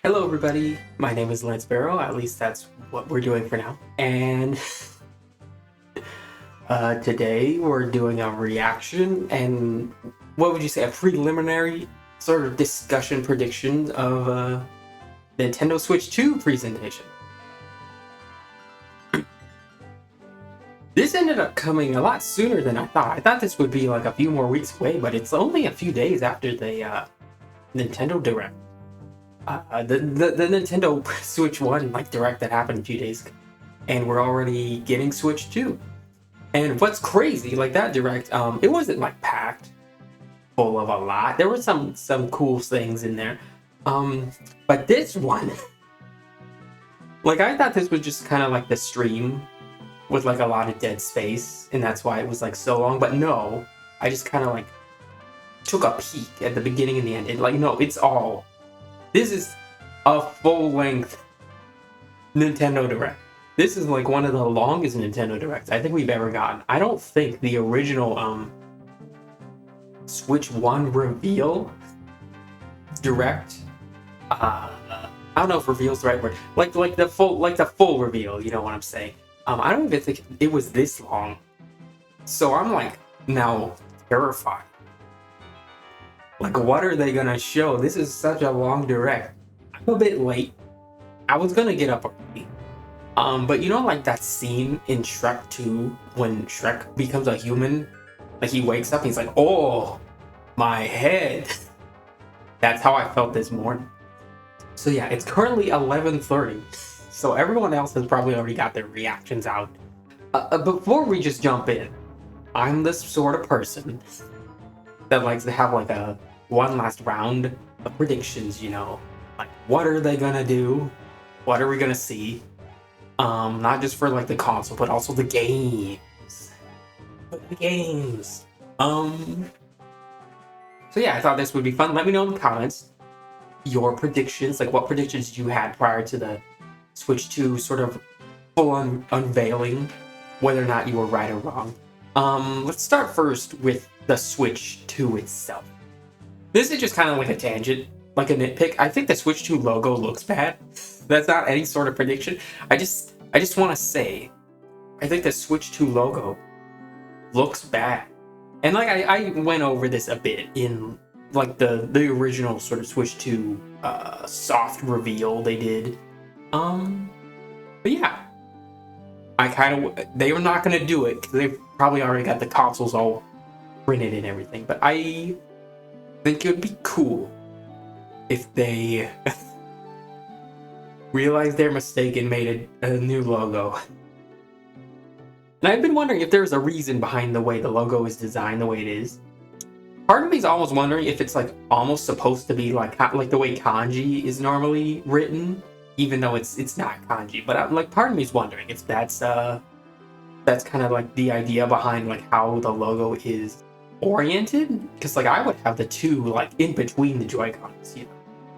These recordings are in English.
Hello, everybody. My name is Lance Barrow. At least that's what we're doing for now. And today we're doing a reaction and what would you say, a preliminary sort of discussion prediction of Nintendo Switch 2 presentation. This ended up coming a lot sooner than I thought. I thought this would be like a few more weeks away, but it's only a few days after the Nintendo Direct. The Nintendo Switch 1 Direct that happened a few days ago, and we're already getting Switch 2. And what's crazy, that Direct, it wasn't packed full of a lot. There were some cool things in there. But this one, I thought this was just kind of the stream with a lot of dead space, and that's why it was so long. But no, I just kind of took a peek at the beginning and the end. And no, it's all. This is a full-length Nintendo Direct. This is one of the longest Nintendo Directs I think we've ever gotten. I don't think the original Switch 1 reveal Direct. I don't know if reveal's the right word. The full reveal. You know what I'm saying? I don't even think it was this long. So I'm now terrified. What are they gonna show? This is such a long Direct. I'm a bit late. I was gonna get up early. But you know that scene in Shrek 2 when Shrek becomes a human? He wakes up and he's like, oh, my head. That's how I felt this morning. So yeah, it's currently 11:30. So everyone else has probably already got their reactions out. Before we just jump in, I'm this sort of person that likes to have a one last round of predictions, what are they gonna do? What are we gonna see? Not just for the console, but also the games. So yeah, I thought this would be fun. Let me know in the comments your predictions, what predictions you had prior to the Switch 2 sort of full unveiling, whether or not you were right or wrong. Let's start first with the Switch 2 itself. This is just kind of a tangent, a nitpick. I think the Switch 2 logo looks bad. That's not any sort of prediction. I just want to say, I think the Switch 2 logo looks bad. And I went over this a bit in the original sort of Switch 2 soft reveal they did. But yeah, they were not gonna do it because they probably already got the consoles all printed and everything. But I think it would be cool if they realized their mistake and made a new logo. And I've been wondering if there's a reason behind the way the logo is designed the way it is. Part of me is almost wondering if it's almost supposed to be like the way kanji is normally written, even though it's not kanji. But part of me is wondering if that's kind of the idea behind how the logo is oriented. Because I would have the two in between the Joy-Cons,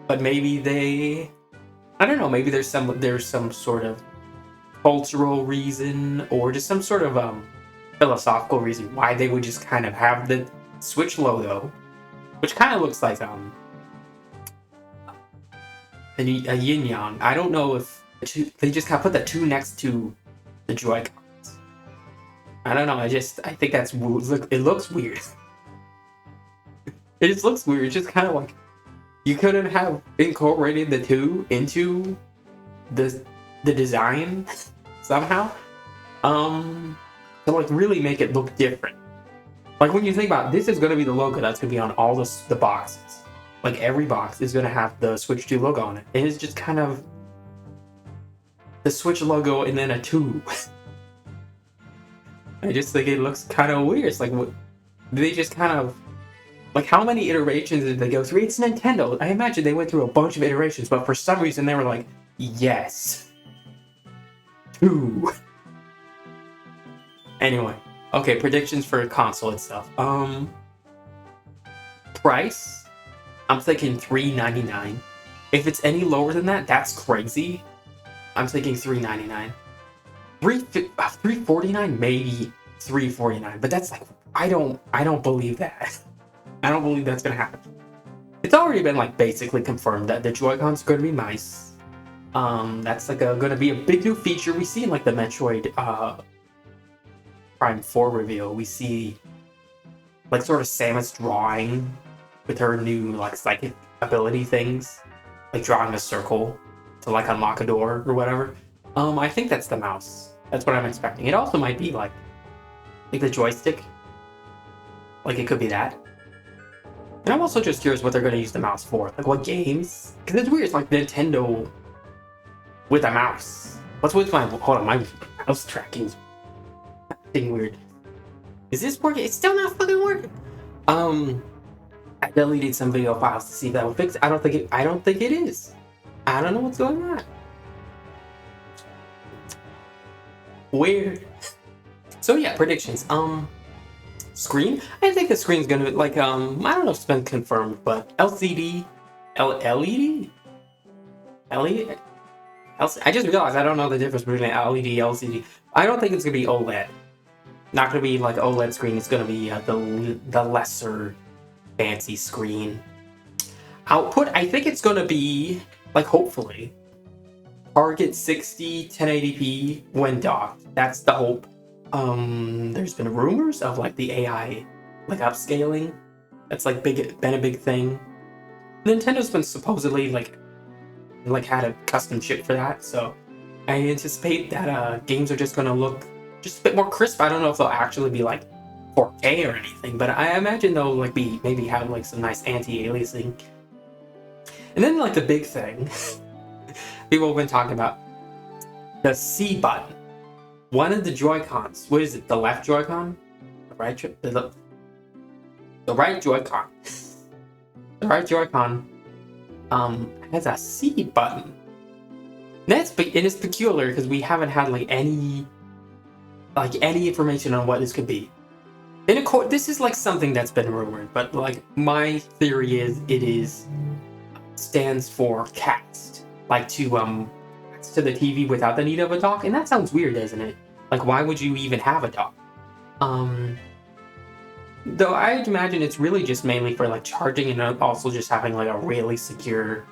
But maybe I don't know. Maybe there's some sort of cultural reason or just some sort of philosophical reason why they would just kind of have the Switch logo, which kind of looks like a yin yang. I don't know if they just kind of put the two next to the Joy-Cons. I don't know. I think it looks weird. It just looks weird. It's just kind of you couldn't have incorporated the two into the design somehow, to really make it look different. When you think about it, this is going to be the logo that's going to be on all the boxes. Every box is going to have the Switch 2 logo on it. And it's just kind of the Switch logo and then a 2. I just think it looks kind of weird. It's they just kind of how many iterations did they go through? It's Nintendo. I imagine they went through a bunch of iterations, but for some reason they were yes, 2. Anyway, okay, predictions for console itself. Price, I'm thinking $399. If it's any lower than that, that's crazy. I'm thinking $399. $349, maybe $349, but that's I don't believe that. I don't believe that's gonna happen. It's already been like basically confirmed that the Joy-Cons are going to be mice. That's like going to be a big new feature we see in like the Metroid Prime 4 reveal. We see like sort of Samus drawing with her new like psychic ability things, like drawing a circle to like unlock a door or whatever. I think that's the mouse. That's what I'm expecting. It also might be like the joystick. Like it could be that. And I'm also just curious what they're going to use the mouse for. Like what games? Because it's weird. It's like Nintendo with a mouse. What's with my... Hold on, my mouse tracking's acting weird. Is this working? It's still not fucking working. I deleted some video files to see if that would fix it. I don't think it is. I don't know what's going on. Weird. So yeah, predictions. Screen? I think the screen's gonna like I don't know if it's been confirmed, but LCD, LED. I just realized I don't know the difference between LED, LCD. I don't think it's gonna be OLED. Not gonna be like OLED screen. It's gonna be the lesser fancy screen. Output, I think it's gonna be like hopefully target 60 1080p when docked. That's the hope. There's been rumors of like the AI like upscaling. That's like been a big thing. Nintendo's been supposedly like had a custom chip for that, so I anticipate that games are just gonna look just a bit more crisp. I don't know if they'll actually be like 4K or anything, but I imagine they'll like be maybe have like some nice anti-aliasing. And then like the big thing people have been talking about, the C button. One of the Joy-Cons, what is it? The left Joy-Con? The right Joy-Con. The right Joy-Con has a C button. And it's peculiar because we haven't had like any information on what this could be. And of course, this is like something that's been rumored, but like my theory is it stands for cast, like to the TV without the need of a dock, and that sounds weird, doesn't it? Like, why would you even have a dock? Though I'd imagine it's really just mainly for like charging and also just having like a really secure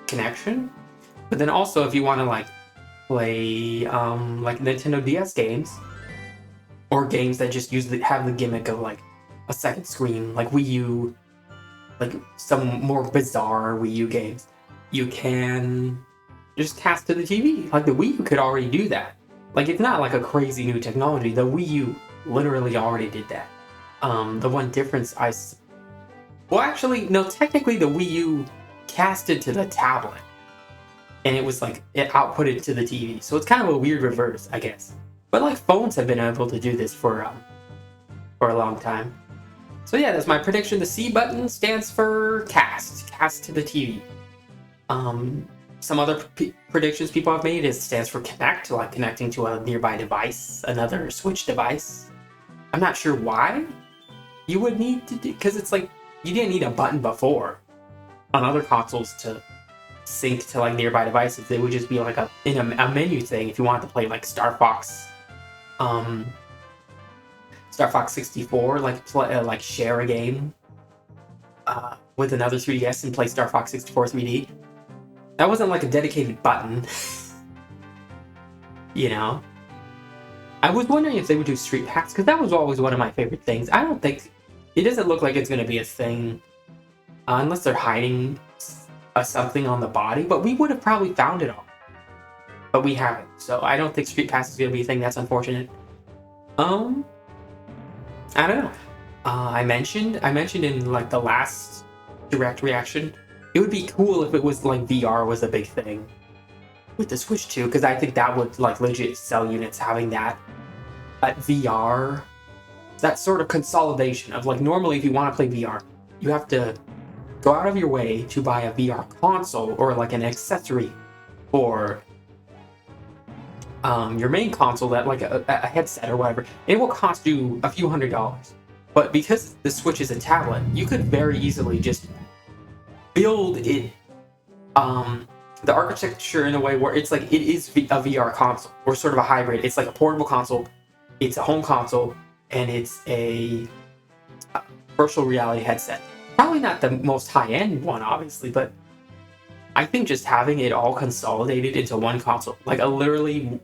connection. But then also if you want to like play like Nintendo DS games or games that just have the gimmick of like a second screen, like Wii U, like some more bizarre Wii U games, you can just cast to the TV. Like the Wii U could already do that. Like it's not like a crazy new technology. The Wii U literally already did that. The one difference well actually no, technically the Wii U casted to the tablet and it was like it outputted to the TV. So it's kind of a weird reverse, I guess. But like phones have been able to do this for a long time. So yeah, that's my prediction. The C button stands for cast to the TV. Some other predictions people have made stands for connect, like connecting to a nearby device, another Switch device. I'm not sure why you would need to do, because it's like you didn't need a button before on other consoles to sync to like nearby devices. They would just be like a menu thing if you wanted to play like Star Fox 64, like share a game with another 3DS and play Star Fox 64 3D. That wasn't like a dedicated button. You know? I was wondering if they would do Street Pass, because that was always one of my favorite things. I don't think... It doesn't look like it's going to be a thing unless they're hiding something on the body, but we would have probably found it all. But we haven't, so I don't think Street Pass is going to be a thing. That's unfortunate. I don't know. I mentioned in like the last direct reaction, it would be cool if it was like VR was a big thing with the Switch 2, because I think that would like legit sell units, having that VR, that sort of consolidation of like, normally if you want to play VR, you have to go out of your way to buy a VR console or like an accessory for your main console, that like a headset or whatever. It will cost you a few $100s. But because the Switch is a tablet, you could very easily just build it, the architecture in a way where it's like it is a VR console, or sort of a hybrid. It's like a portable console, it's a home console, and it's a virtual reality headset. Probably not the most high-end one, obviously, but I think just having it all consolidated into one console, like a literally,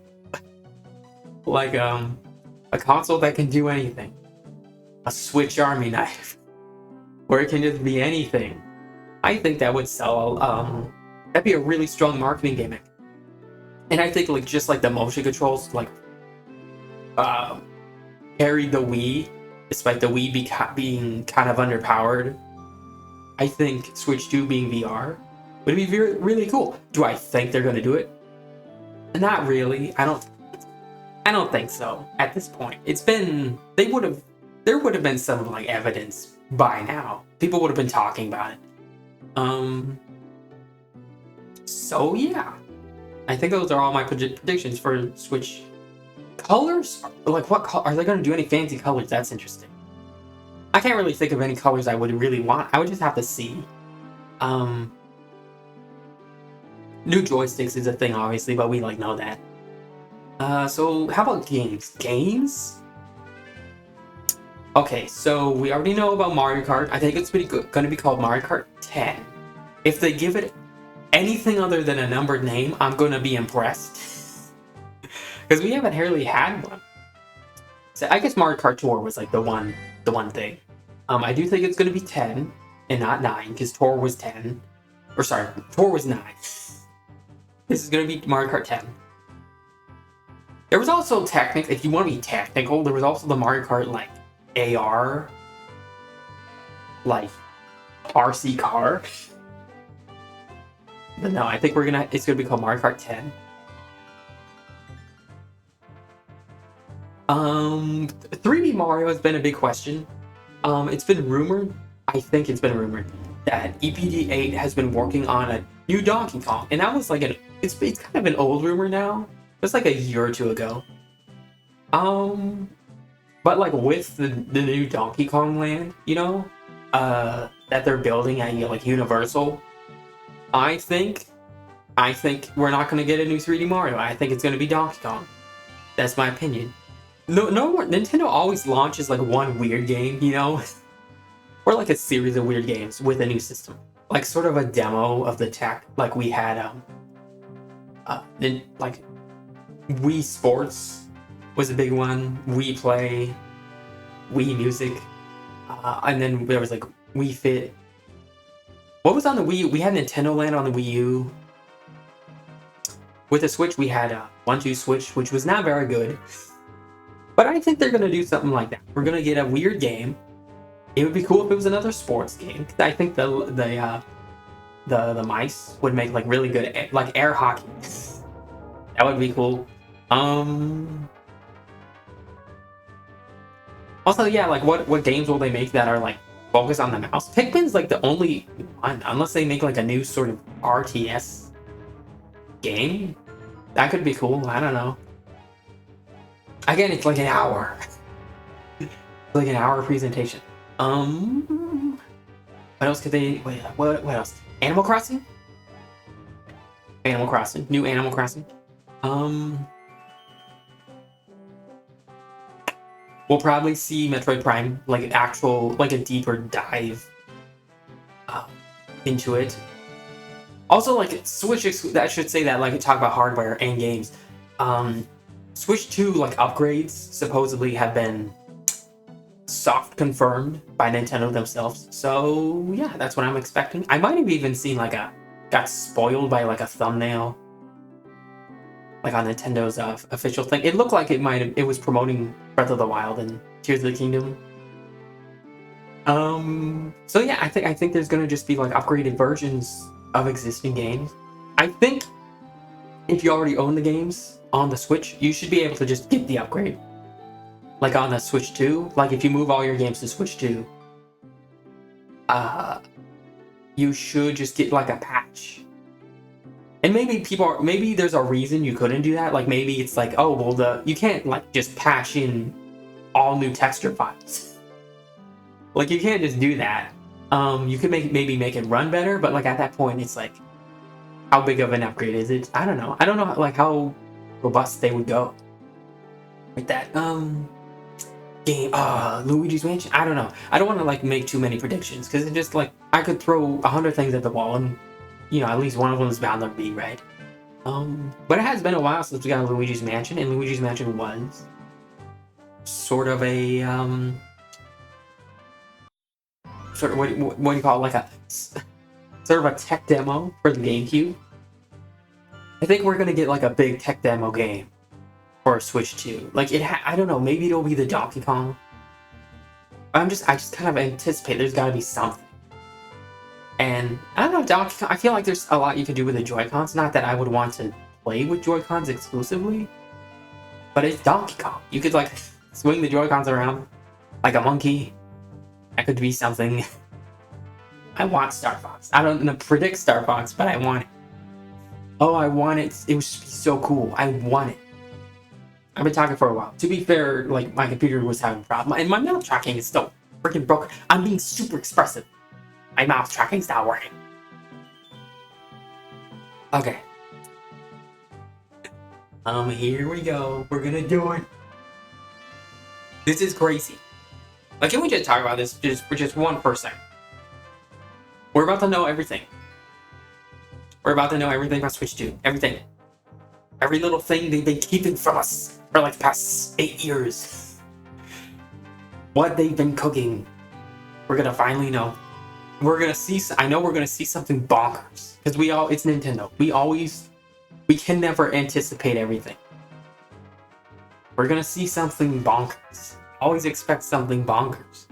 like a console that can do anything, a Switch Army knife, where it can just be anything. I think that would sell. That'd be a really strong marketing gimmick. And I think like just like the motion controls, like carried the Wii, despite the Wii being kind of underpowered. I think Switch 2 being VR would be really cool. Do I think they're going to do it? Not really. I don't think so at this point. It's been there would have been some like evidence by now. People would have been talking about it. So yeah, I think those are all my predictions for Switch. Colors? Like what are they going to do? Any fancy colors? That's interesting. I can't really think of any colors I would really want. I would just have to see. New joysticks is a thing, obviously, but we like know that. So how about games? Games? Okay, so we already know about Mario Kart. I think it's going to be called Mario Kart 10. If they give it anything other than a numbered name, I'm going to be impressed. Because we haven't really had one. So I guess Mario Kart Tour was like the one thing. I do think it's going to be 10 and not 9, because Tour was 10. Or sorry, Tour was 9. This is going to be Mario Kart 10. There was also if you want to be technical, there was also the Mario Kart like AR, like RC car. But no, I think it's gonna be called Mario Kart 10. 3D Mario has been a big question. It's been rumored, I think it's been rumored, that EPD8 has been working on a new Donkey Kong. And that was like it's kind of an old rumor now. It was like a year or two ago. But like with the new Donkey Kong Land, that they're building at like Universal, I think we're not going to get a new 3D Mario. I think it's going to be Donkey Kong. That's my opinion. No, Nintendo always launches like one weird game, or like a series of weird games with a new system, like sort of a demo of the tech. Like we had like Wii Sports was a big one. Wii Play, Wii Music, and then there was like Wii Fit. What was on the Wii U? We had Nintendo Land on the Wii U. With the Switch, we had 1-2 Switch, which was not very good. But I think they're gonna do something like that. We're gonna get a weird game. It would be cool if it was another sports game. I think the mice would make like really good like air hockey. That would be cool. Also, yeah, like what games will they make that are like focused on the mouse? Pikmin's like the only one, unless they make like a new sort of RTS game. That could be cool. I don't know. Again, it's like an hour. It's like an hour presentation. What else could they? Wait, what else? Animal Crossing. New Animal Crossing. We'll probably see Metroid Prime, like an actual, like a deeper dive into it. Also, like Switch, that should say that, like, talk about hardware and games. Switch 2, like, upgrades supposedly have been soft confirmed by Nintendo themselves. So, yeah, that's what I'm expecting. I might have even seen, like, got spoiled by, like, a thumbnail, like, on Nintendo's official thing. It looked like it was promoting Breath of the Wild and Tears of the Kingdom. So, yeah, I think there's gonna just be, like, upgraded versions of existing games. I think if you already own the games on the Switch, you should be able to just get the upgrade. Like on the Switch 2, like if you move all your games to Switch 2, you should just get like a patch. And maybe there's a reason you couldn't do that. Like maybe it's like, oh well, you can't like just patch in all new texture files. Like you can't just do that. You could maybe make it run better, but like at that point, it's like, how big of an upgrade is it? I don't know. I don't know like how robust they would go with that. game, Luigi's Mansion. I don't know. I don't want to like make too many predictions because it's just like I could throw 100 things at the wall and at least one of them is bound to be right. But it has been a while since we got Luigi's Mansion, and Luigi's Mansion was sort of a sort of what do you call it, like a sort of a tech demo for the GameCube. I think we're gonna get like a big tech demo game for Switch 2. Like I don't know, maybe it'll be the Donkey Kong. I just kind of anticipate there's got to be something. And I don't know, Donkey Kong, I feel like there's a lot you can do with the Joy-Cons. Not that I would want to play with Joy-Cons exclusively, but it's Donkey Kong. You could like swing the Joy-Cons around like a monkey. That could be something. I want Star Fox. I don't predict Star Fox, but I want it. Oh, I want it. It would be so cool. I want it. I've been talking for a while. To be fair, like my computer was having a problem, and my mouse tracking is still freaking broken. I'm being super expressive. My mouse tracking's not working. Okay. Here we go. We're gonna do it. This is crazy. Like, can we just talk about this for just 1%? We're about to know everything. We're about to know everything about Switch 2. Everything. Every little thing they've been keeping from us for like the past 8 years. What they've been cooking. We're gonna finally know. We're gonna see. I know we're gonna see something bonkers because it's Nintendo. We can never anticipate everything. We're gonna see something bonkers. Always expect something bonkers.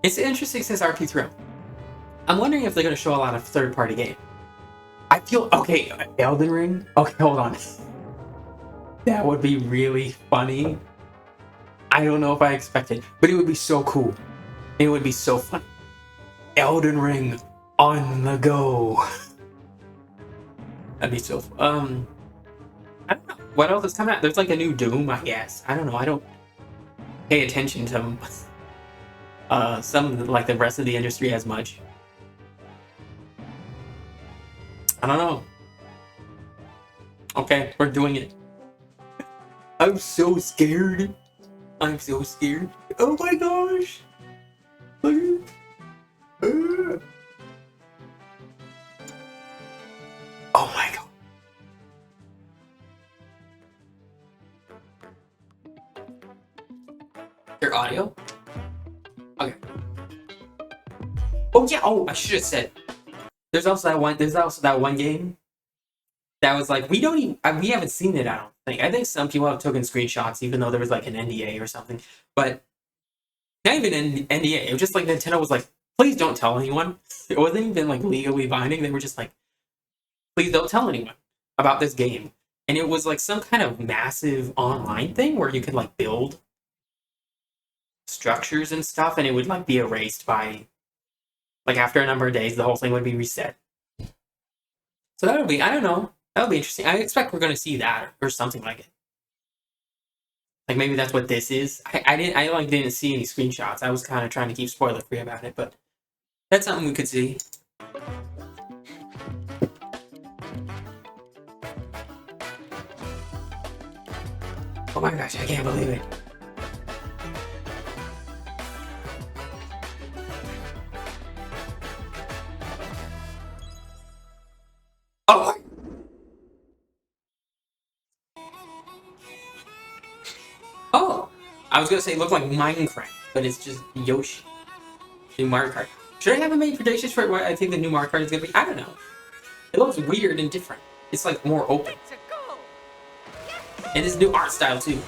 It's interesting since RP3. I'm wondering if they're gonna show a lot of third-party games. I feel okay. Elden Ring. Okay, hold on. That would be really funny. I don't know if I expected, but it would be so cool. It would be so fun. Elden Ring on the go. That'd be so fun. I don't know. What else is coming out? There's like a new Doom, I guess. I don't know. I don't pay attention to some like the rest of the industry as much. I don't know. Okay, we're doing it. I'm so scared. I'm so scared. Oh my gosh. Oh my god. Your audio? Okay. Oh yeah, I should have said. There's also that one game that was like we haven't seen it, I don't think. I think some people have taken screenshots even though there was like an NDA or something. But not even an NDA. It was just like Nintendo was like, please don't tell anyone. It wasn't even like legally binding. They were just like, please don't tell anyone about this game. And it was like some kind of massive online thing where you could like build structures and stuff, and it would like be erased by like after a number of days, the whole thing would be reset. So that would be, I don't know, that would be interesting. I expect we're gonna see that or something like it. Like maybe that's what this is. I didn't see any screenshots. I was kind of trying to keep spoiler free about it, but that's something we could see. Oh my gosh, I can't believe it. Oh! Oh! I was gonna say it looked like Minecraft, but it's just Yoshi. New Mario Kart. Should I have made predictions for what I think the new Mario Kart is gonna be? I don't know. It looks weird and different. It's like more open. And it's new art style too.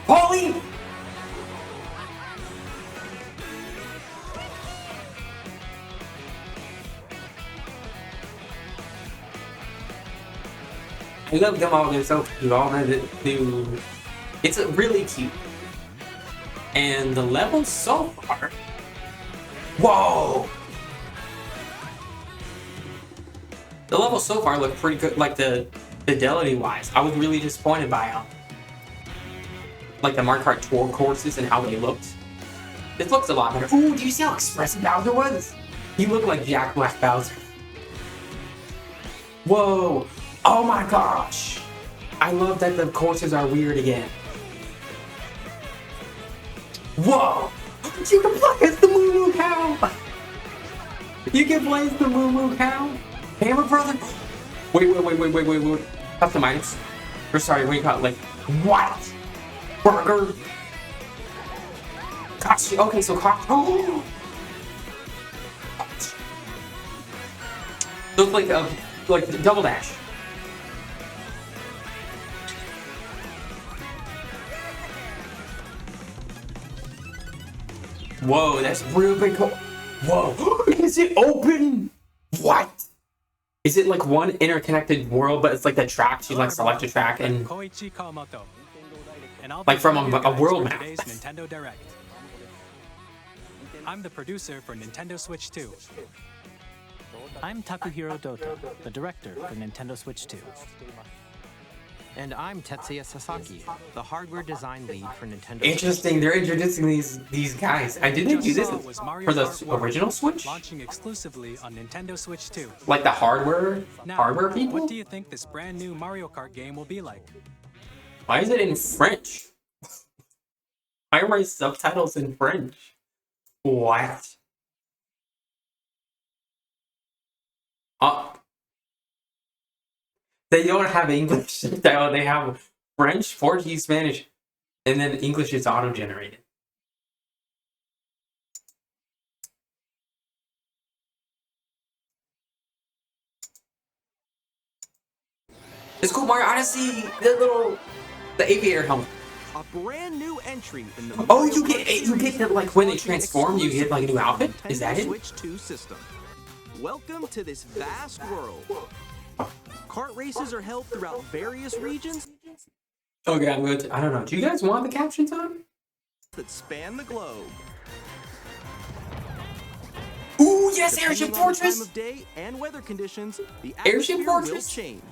Paulie! I love them all. They're so cute. All the new. It's really cute. And the levels so far. Whoa! The levels so far look pretty good. Like the fidelity wise, I was really disappointed by them. Like the Mario Kart Tour courses and how they looked. This looks a lot better. Ooh, do you see how expressive Bowser was? He looked like Jack Black Bowser. Whoa! Oh my gosh! I love that the courses are weird again. Whoa! You can play as the Moo Moo Cow! You can play as the Moo Moo Cow? Hammer Brother? Wait. Customize. Or sorry, what do you call it? Like, what? Burger? Gosh, okay, so oh! Looks like double dash. Whoa, that's real big. Whoa, is it open? What? Is it like one interconnected world, but it's like the tracks? You like select a track and like from a world map. Nintendo Direct. I'm the producer for Nintendo Switch 2. I'm Takuhiro Dota, the director for Nintendo Switch 2. And I'm Tetsuya Sasaki, the hardware design lead for Nintendo. Interesting, they're introducing these guys. I didn't do this for the original Switch. Launching exclusively on Nintendo Switch 2. Like the hardware people. What do you think this brand new Mario Kart game will be like? Why is it in French? Why are my subtitles in French? What? They don't have English. They have French, Portuguese, Spanish, and then English is auto-generated. It's cool, Mario Odyssey. The aviator helmet. A brand new entry in the you get that like when they transform, you get like a new outfit. Is that it? Switch 2 system. Welcome to this vast world. Kart races are held throughout various regions. Okay, I'm going to. I don't know. Do you guys want the captions on? That span the globe. Ooh, yes, Airship Depending on the Fortress. time of day and weather conditions, the Airship atmosphere Fortress? will change.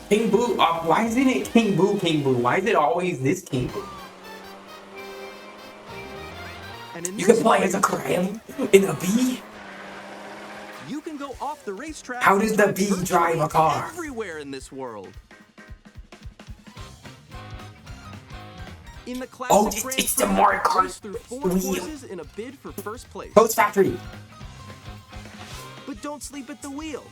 King Boo. Why isn't it King Boo? King Boo? Why is it always this King Boo? And in You this can play as a crab in a bee. You can go off the racetrack. How does the and bee virtually drive a car? Everywhere in this world. In the classic it's the Mario Kart race through 4 wheel. courses in a bid for first place. Post Factory. But don't sleep at the wheel.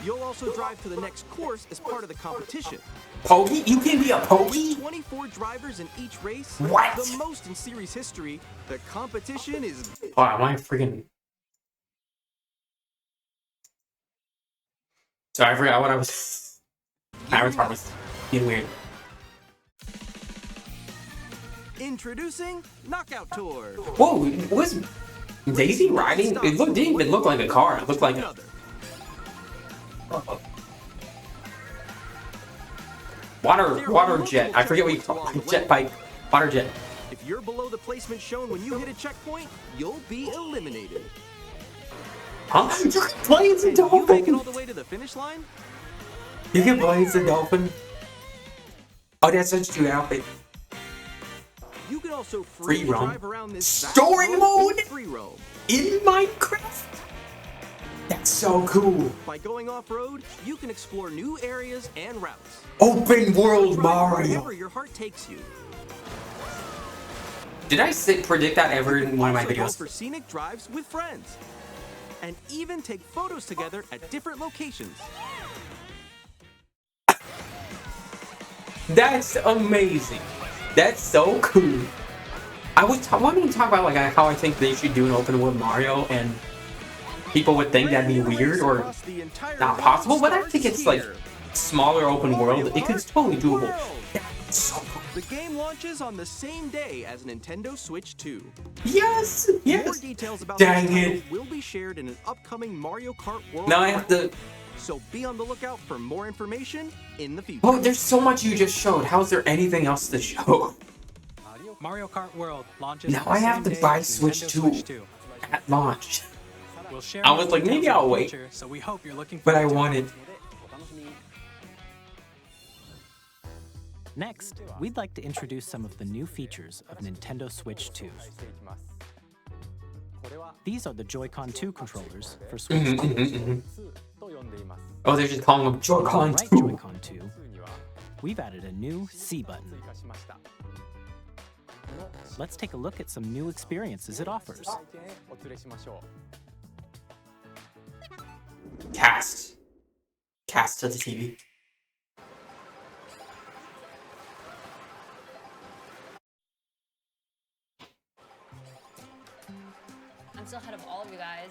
You'll also drive to the next course as part of the competition. Pokey? You can be a With pokey? 24 drivers in each race, What? the most in series history, the competition is... Oh, am I freaking... Sorry, I forgot what I was... Avatar was being weird. Introducing Knockout Tour. Whoa, was Daisy riding? It didn't even look like a car. It looked like a... Water jet. I forget what you call it. Jet bike. Water jet. If you're below the placement shown when you hit a checkpoint, you'll be eliminated. Huh? You can play as a And you make it all dolphin. the way to the finish line? You can play as a dolphin. Oh, that's such a cute outfit. You can also Free free roam. drive around this Story vast world in mode? free roam. In Minecraft? That's so cool. By going off-road, you can explore new areas and routes. Open world Drive Mario. wherever your heart takes you. Did I predict that ever in one of my Also go videos? for scenic drives with friends. And even take photos together at different locations. That's amazing. That's so cool. I was wanting to talk about like how I think they should do an open world Mario, and people would think that'd be weird or not possible, but I think it's like smaller open world. It could totally doable. That's so cool. The game launches on the same day as Nintendo Switch 2. Yes, More yes. details about Dang this title it. will be shared in an upcoming Mario Kart World. Now I have to. So be on the lookout for more information in the future. Oh, there's so much you just showed. How's there anything else to show? Mario Kart World launches Now on the I have same to day buy as Switch Nintendo 2 at launch. We'll share I more was like, maybe details in I'll the wait. future, so we hope you're looking But I forward to it. wanted. Next, we'd like to introduce some of the new features of Nintendo Switch 2. These are the Joy-Con 2 controllers for Switch 2. Oh, they're just calling them On the Joy-Con right 2. Joy-Con 2, we've added a new C button. Let's take a look at some new experiences it offers. Cast to the TV. I'm still ahead of all of you guys.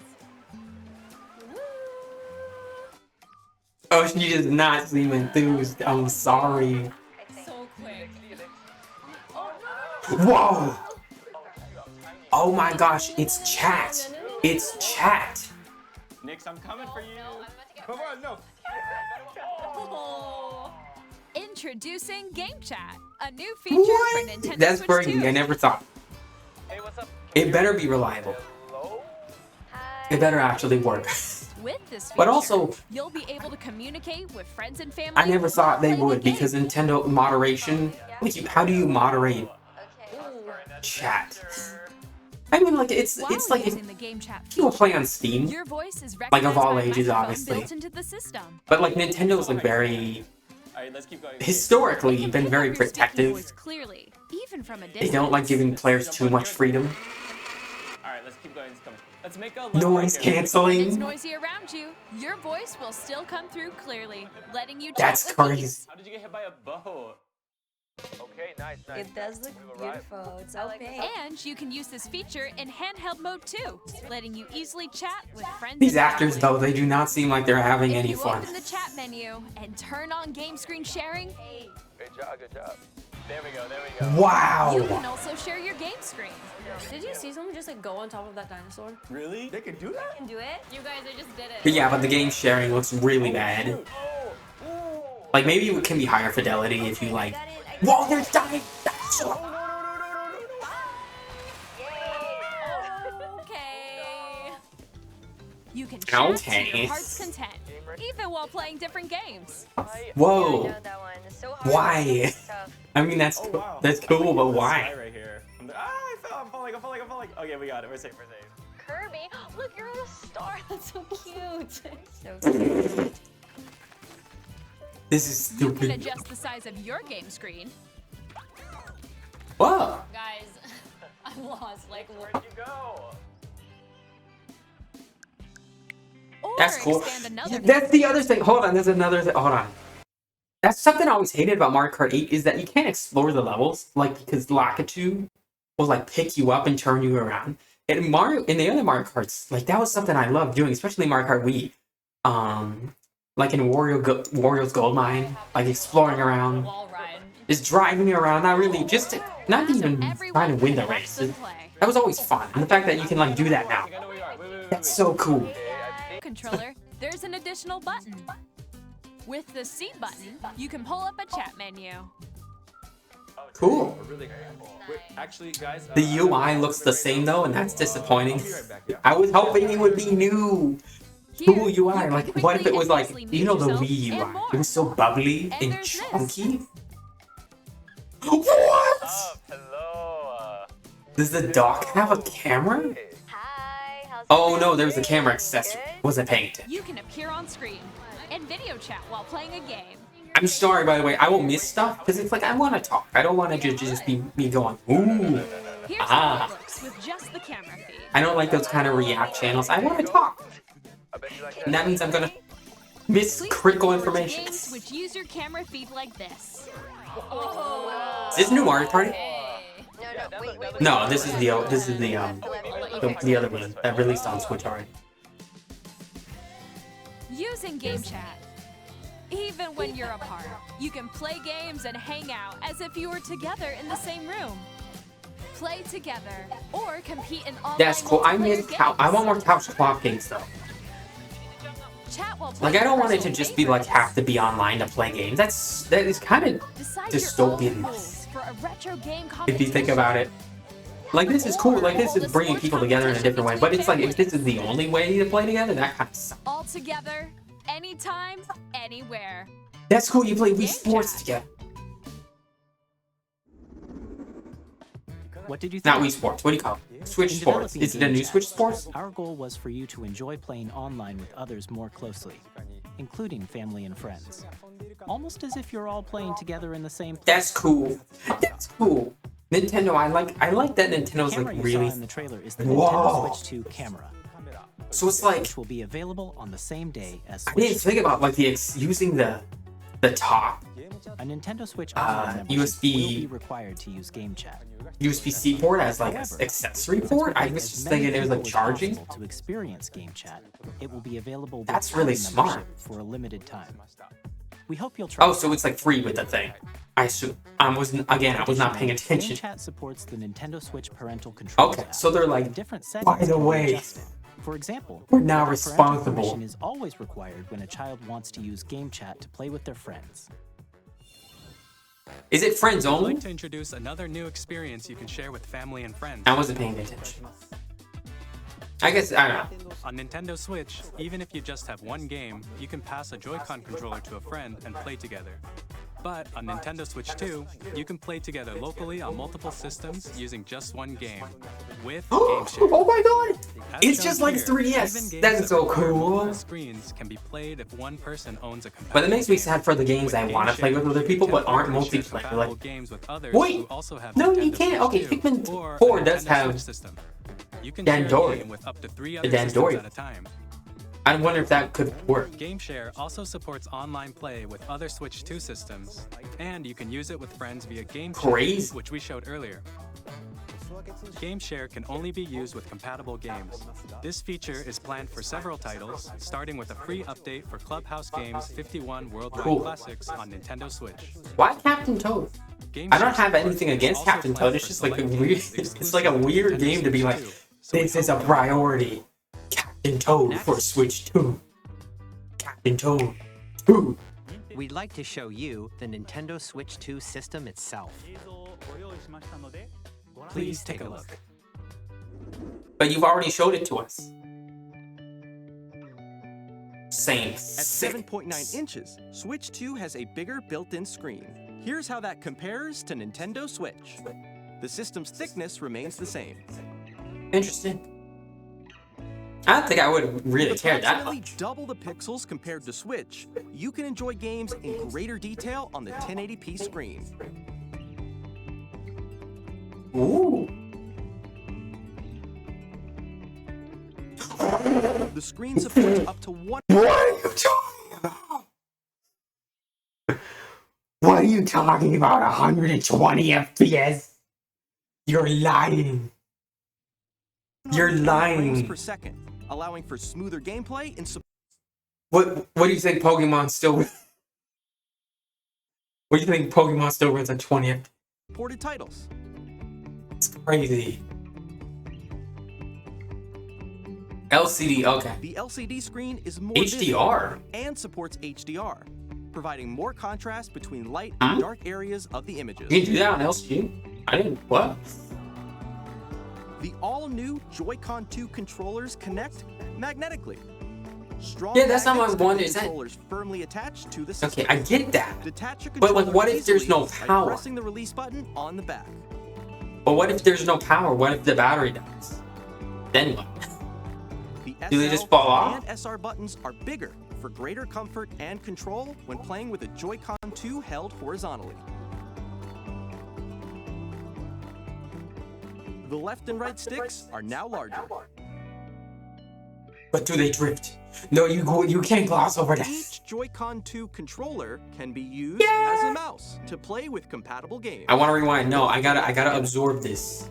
Oh, she does not seem enthused. I'm sorry. So quick. Whoa! Oh my gosh, it's chat. It's chat. Nix, I'm coming for you. Come on, no. Introducing Game Chat, a new feature for What? Nintendo That's Switch breaking. 2. I never thought. Hey, what's up? It better be reliable. It better actually work. With this feature, But also, you'll be able to communicate with friends and family. I never thought they while playing would the game. because Nintendo moderation. Like, how do you moderate chat? I mean, like it's While like if using the Game Chat people feature, play on Steam, your voice is like, of recognized all by a ages, microphone obviously. built into the system. but like Nintendo's like very Alright, let's keep going. historically It can been pick very up your speaking protective. voice clearly, even from a They distance. don't like giving players too much freedom. Alright, let's keep going. Let's make a Noise When it's canceling. noisy around you, your voice will still come through clearly, letting you chat That's with crazy. ease. How did you get hit by a boat? Okay, nice. It does look beautiful. It's opaque. And you can use this feature in handheld mode too, letting you easily chat with friends. These and actors, family. though, they do not seem like they're having If any you fun. open the chat menu and turn on game screen sharing, Good job, good job. There we go, there we go. Wow. you can also share your game screen. Did you see someone just like go on top of that dinosaur? Really? They can do that? Can do it? You guys, I just did it. But yeah, but the game sharing looks really bad. Like maybe it can be higher fidelity if you like. Whoa, there's dying. Okay. You can chat to Okay. your heart's content, even while playing different games. Whoa. That one. It's so hard. Why? It's tough. I mean that's Oh, cool. wow. That's cool, but This why? guy right here. I fell. I'm falling. Okay, we got it. We're safe. Kirby, look, you're on a star. That's so cute. So cute. This is You can stupid. adjust the size of your game screen. Whoa. Guys, I'm lost. Like, Where'd you go? Or That's cool. expand another That's the other thing. Hold on, there's another thing. Hold on. That's something I always hated about Mario Kart 8 is that you can't explore the levels, like because Lakitu will like pick you up and turn you around. And in the other Mario Karts, like that was something I loved doing, especially Mario Kart Wii. Like in Wario's Gold Mine, like exploring around, wall ride. just driving around, not really, not even Everyone trying to win the can watch race. them play. That was always fun. And the fact that you can like do that now, I know where you are. Wait. that's so cool. Controller, there's an additional button. With the C button, you can pull up a chat menu. Cool. Really cool. Wait, actually, guys. The UI looks the same though, and that's disappointing. I was hoping it would be new. Here, Cool you UI. can Like, what if quickly it was and like, easily you know, mute the yourself Wii and UI? more. It was so bubbly And and there's this. chunky. What? Hello. Does the dock have a camera? Hi. How's Oh no, there was a camera accessory. Wasn't paying attention. You can appear on screen and video chat while playing a game. I'm sorry, by the way. I will miss stuff because it's like I want to talk. I don't want to just be me going, ooh. Here's Ah. how it looks with just the camera feed. I don't like those kind of react channels. I want to talk. And that means I'm gonna miss Please critical look forward to information. games which use your camera feed like this. Is this new Mario Party? No, wait. No, this is the other one that released on Switch already. Using Game Chat. Even when you're apart, you can play games and hang out as if you were together in the same room. Play together or compete in online That's cool. I miss multiplayer I want games. more couch co-op games though. Chat while Like playing I don't want it to personal just be like favorites. have to be online to play games. That is kind of Decide dystopian. your own rules for a retro game if you think competition. about it. Like this is cool. Like this is bringing people together in a different way. But it's like if this is the only way to play together, that kind of sucks. All together, anytime, anywhere. That's cool. You play Wii Game Sports Chat. together. What did you think? Not Wii Sports. What do you call it? Switch In Sports. developing Is it a Game new Chat, Switch Sports? Our goal was for you to enjoy playing online with others more closely, including family and friends. almost as if you're all playing together in the same place. That's cool. That's cool. Nintendo, I like that Nintendo's Camera like you really. saw in the trailer is the Whoa. Nintendo Switch 2 camera, So it's like which will be available on the same day as I Switch didn't think about like using the top A Nintendo Switch Online membership USB will be required to use Game Chat. USB-C port as like an However, accessory let's port. I make was as just many thinking it was like people as charging. possible to experience Game Chat. It will be available with That's really Prime smart. membership for a limited time. We hope you'll try. Oh, so it's like free with the thing. I assume I was not paying Additionally, attention. Game Chat supports the Nintendo Switch parental controls Okay, app, so they're like, and different by settings the can be way, adjusted. For example, we're now parental responsible. permission is always required when a child wants to use Game Chat to play with their friends. Is it friends I'd only? like to introduce another new experience you can share with family and friends. I wasn't paying attention. I guess I don't know. On Nintendo Switch, even if you just have one game, you can pass a Joy-Con controller to a friend and play together. But on Nintendo Switch 2, you can play together locally on multiple systems using just one game, with Game Share. Oh my god! As It's shown just like here, 3DS. even games That's that so require cool. multiple screens can be played if one person owns a compatible But it makes me game. sad for the games With I Game want to play Share, with other you people can but aren't share multiplayer. compatible Like, games with others wait, who also have no, you Nintendo can't. Switch Okay, 2 Pikmin or 4 a does Nintendo have Switch system. You can Dan share a Dory. game with up to 3 other Dan systems Dory. at a time. I wonder if that could work. Game Share also supports online play with other Switch 2 systems, and you can use it with friends via Game Chat, Crazy. which we showed earlier. Game Share can only be used with compatible games. This feature is planned for several titles, starting with a free update for Clubhouse Games 51 Worldwide Cool. Classics on Nintendo Switch. Why Captain Toad? Game I don't Share have support anything is against also Captain planned Toad. It's for just like a select weird. games It's exclusive like a to weird Nintendo game to be Switch like, 2, so we this is hope a you priority. Captain Toad for Switch 2. Captain Toad 2. We'd like to show you the Nintendo Switch 2 system itself. Please take a look. But you've already showed it to us. Same. At 7.9 inches, Switch 2 has a bigger built-in screen. Here's how that compares to Nintendo Switch. The system's thickness remains the same. Interesting. I don't think I would really With care that approximately much. double the pixels compared to Switch, you can enjoy games in greater detail on the 1080p screen. Ooh. The screen supports up to one. What are you talking about? What are you talking about? 120 FPS? You're lying. You're 100 frames lying. per second, allowing for smoother gameplay in What do you think Pokemon still? What do you think Pokemon still runs at 20 FPS? supported titles. It's crazy. LCD, okay. The LCD screen is more HDR. visible and supports HDR, providing more contrast between light Huh? and dark areas of the images. You can do that on LCD? I didn't. What? The all-new Joy-Con 2 controllers connect magnetically. Strong Yeah, that's not magnets my keep wonder, the is that- controllers firmly attached to the system. Okay, I get that. Detach your But, like, controller what if there's easily no by power? pressing the release button on the back. But what if there's no power? What if the battery dies? Then what? The Do they SL just fall off? and SR buttons are bigger for greater comfort and control when playing with a Joy-Con 2 held horizontally. The left and right sticks are now larger. But do they drift? No, you can't gloss over that. Each Joy-Con 2 controller can be used as a mouse to play with compatible games. I want to rewind. No, I gotta absorb this.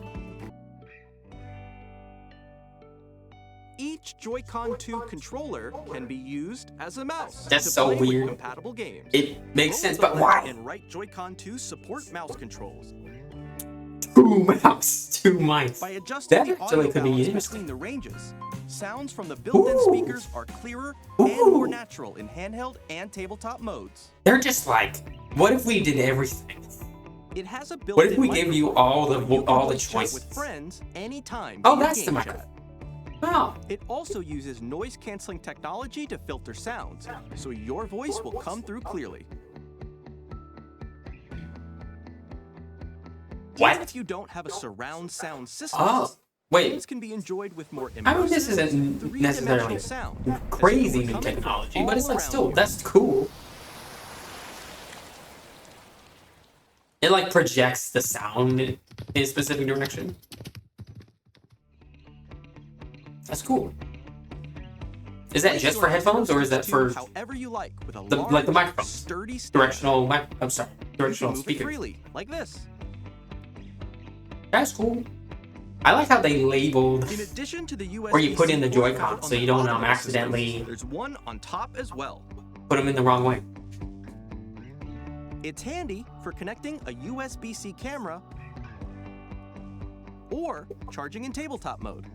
Each Joy-Con 2 controller can be used as a mouse That's to so play with weird. compatible games. It makes Both sense, the but left why? And right Joy-Con 2 support mouse controls. Two mice. By adjusting That the actually audio could be balance interesting. between the ranges, sounds from the built-in Ooh. speakers are clearer and more Ooh. natural in handheld and tabletop modes. They're just like, what if we did everything? It has a What built-in if we gave you microphone all the so you can all the voice chat choices? with friends anytime. Oh, via that's the game microphone. chat. Oh, It also uses noise-canceling technology to filter sounds, so your voice will come through clearly. What? Even if you don't have a surround sound system, oh, wait. games can be enjoyed with more immersive, I mean, this isn't three-dimensional necessarily sound, as crazy you'll new become it technology, all but it's like around still you. that's cool. It like projects the sound in a specific direction. That's cool. Is that just for headphones, or is that for however you like with a like the microphones? sturdy stand. Directional I'm sorry, You can directional move it speakers. freely, like this. That's cool. I like how they labeled In addition to the USB where you put in the port Joy-Con, on so the you don't bottom of the system, accidentally There's one on top as well. put them in the wrong way. It's handy for connecting a USB-C camera or charging in tabletop mode.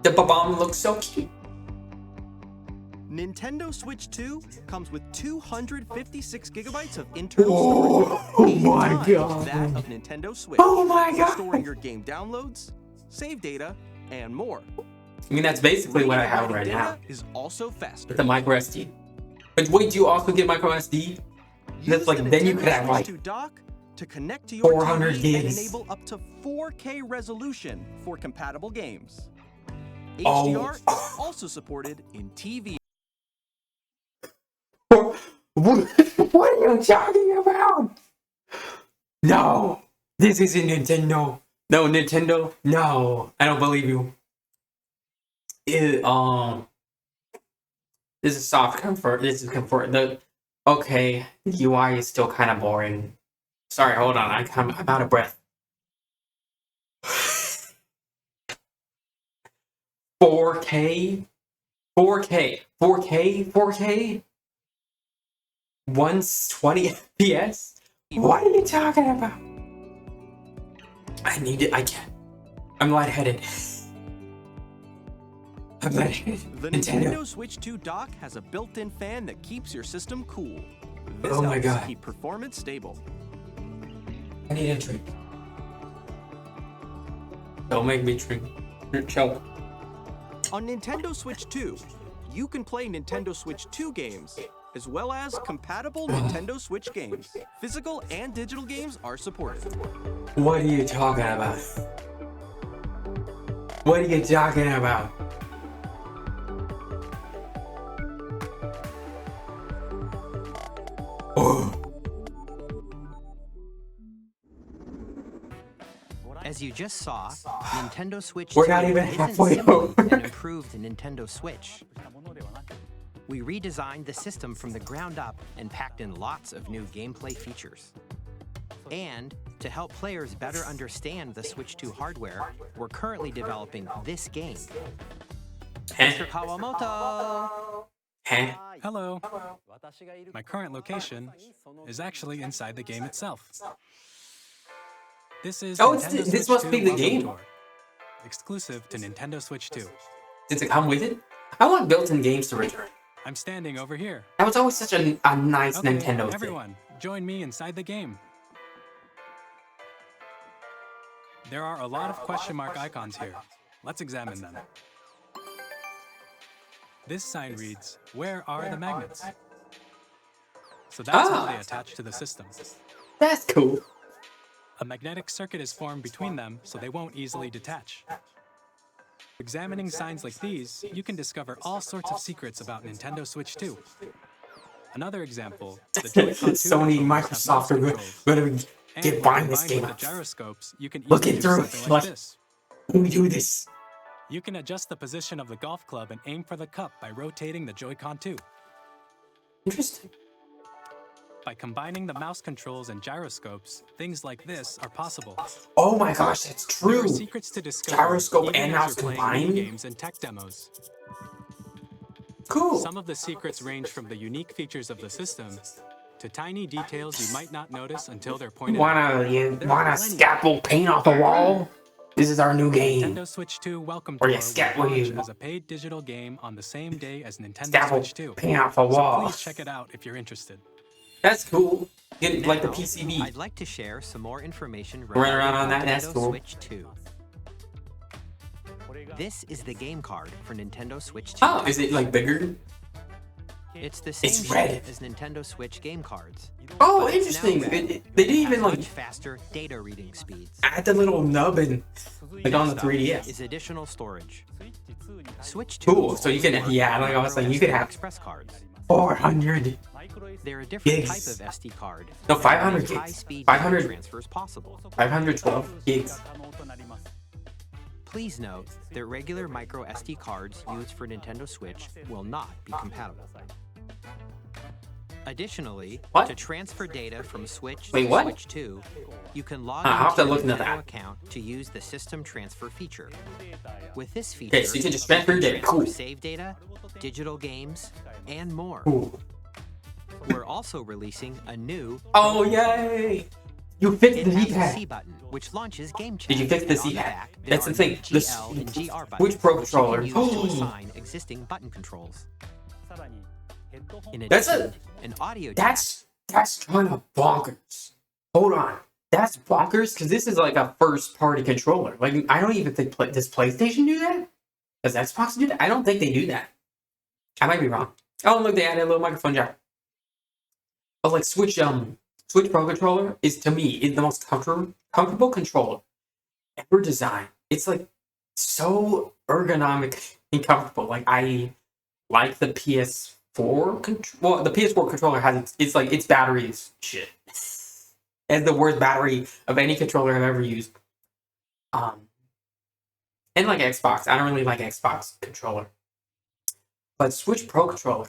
The bomb looks so cute. Nintendo Switch 2 comes with 256 gigabytes of internal storage. Oh 8 my times God. That of Nintendo Switch. Oh my for God. storing your game downloads, save data, and more. I mean, that's basically what I have Reading right data now is also faster. with the micro SD. But wait, do you also get micro SD? That's Use like the then you Nintendo could have Switch like 2 dock to connect to your 400 TV gigs. and enable up to 4K resolution for compatible games. Oh. HDR is also supported in TV. What are you talking about? No, this isn't Nintendo. No, Nintendo. No, I don't believe you. This is soft comfort. This is comfort. Okay, the UI is still kind of boring. Sorry, hold on. I'm out of breath. 4K, 4K. 120 FPS? What are you talking about? I need it. I can't. I'm lightheaded. I'm lightheaded. The Nintendo Switch 2 dock has a built-in fan that keeps your system cool. This Oh my helps God. keep performance stable. I need a drink. Don't make me drink. Choke. On Nintendo Switch 2, you can play Nintendo Switch 2 games, as well as compatible Nintendo Switch games. Physical and digital games are supported. What are you talking about? What are you talking about? Oh. As you just saw, Nintendo Switch We're 2 not even isn't halfway simply over. an improved Nintendo Switch. We redesigned the system from the ground up and packed in lots of new gameplay features. And to help players better understand the Switch 2 hardware, we're currently developing this game. Mr. Kawamoto! Huh? Hello. My current location is actually inside the game itself. This is Oh, Nintendo this Switch must 2 be the Welcome game. Tour, exclusive to Nintendo Switch 2. Does it come with it? I want built-in games to return. I'm standing over here. That was always such a nice Okay, Nintendo thing. everyone, join me inside the game. There are a lot of question mark icons here. Let's examine them. This sign reads, "Where are the magnets?" So that's how they attach to the system. That's cool. A magnetic circuit is formed between them so they won't easily detach. Examining signs like these, you can discover all sorts of secrets about Nintendo Switch 2. Another example, the Joy-Con 2 Sony, controllers have Microsoft mouse are controls. gonna And get when behind this combined game. with the gyroscopes, you can Looking easily do through it, something like like- this. Let me do this. You can adjust the position of the golf club and aim for the cup by rotating the Joy-Con 2. Interesting. By combining the mouse controls and gyroscopes, things like this are possible. Oh my gosh, that's There true. are secrets to discover, Gyroscope even and as mouse you're playing combined? games and tech demos. Cool. Some of the secrets range from the unique features of the system to tiny details you might not notice until they're pointed out. You wanna scalpel paint off the wall? This is our new game. Nintendo Switch 2 Welcome Or Tour you scat will where you- launch as a paid digital game on the same day as Nintendo Scalpel Switch 2. paint off the So wall. please check it out if you're interested. That's cool. Get like the Now, PCB. I'd like to share some more information Run around on that, that's Nintendo cool. Switch 2. This is the game card for Nintendo Switch 2. Oh, is it like bigger? It's the same It's shape red. as Nintendo Switch game cards. Oh, but it's now interesting. red They didn't even with like much faster data reading speeds. add the little nub and like on the 3DS. Is additional storage. Switch 2 Cool. So you can, yeah, like I was saying, you could have express cards. 400. They're a different type Gigs. of SD card. No, that 500 makes gigs. high-speed 500. data transfers possible. 512 gigs. Please note that regular micro SD cards used for Nintendo Switch will not be compatible. Additionally, What? to transfer data from Switch Wait, to what? Switch 2, you can log I'll have to into look your into Nintendo that. account to use the system transfer feature. With this feature, Okay, so you can just transfer you data. transfer Cool. save data, digital games, and more. Cool. We're also releasing a new Oh, yay! You fixed It the has a D-pad. C button, which launches game chat. Did you fix the And on C-pad? back, there That's the are thing. new The GL and GR buttons, Switch Pro which you can controller. use to assign existing button controls. In That's addition, an audio That's kind of bonkers. Hold on. That's bonkers because this is like a first-party controller. Like, I don't even think does PlayStation do that? Does Xbox do that? I don't think they do that. I might be wrong. Oh, look, they added a little microphone jack. But like Switch Pro controller is to me is the most comfortable controller ever designed. It's like so ergonomic and comfortable. Like I like the PS4 control. Well, the PS4 controller has it's like its battery is shit. It's the worst battery of any controller I've ever used. And like Xbox, I don't really like Xbox controller. But Switch Pro controller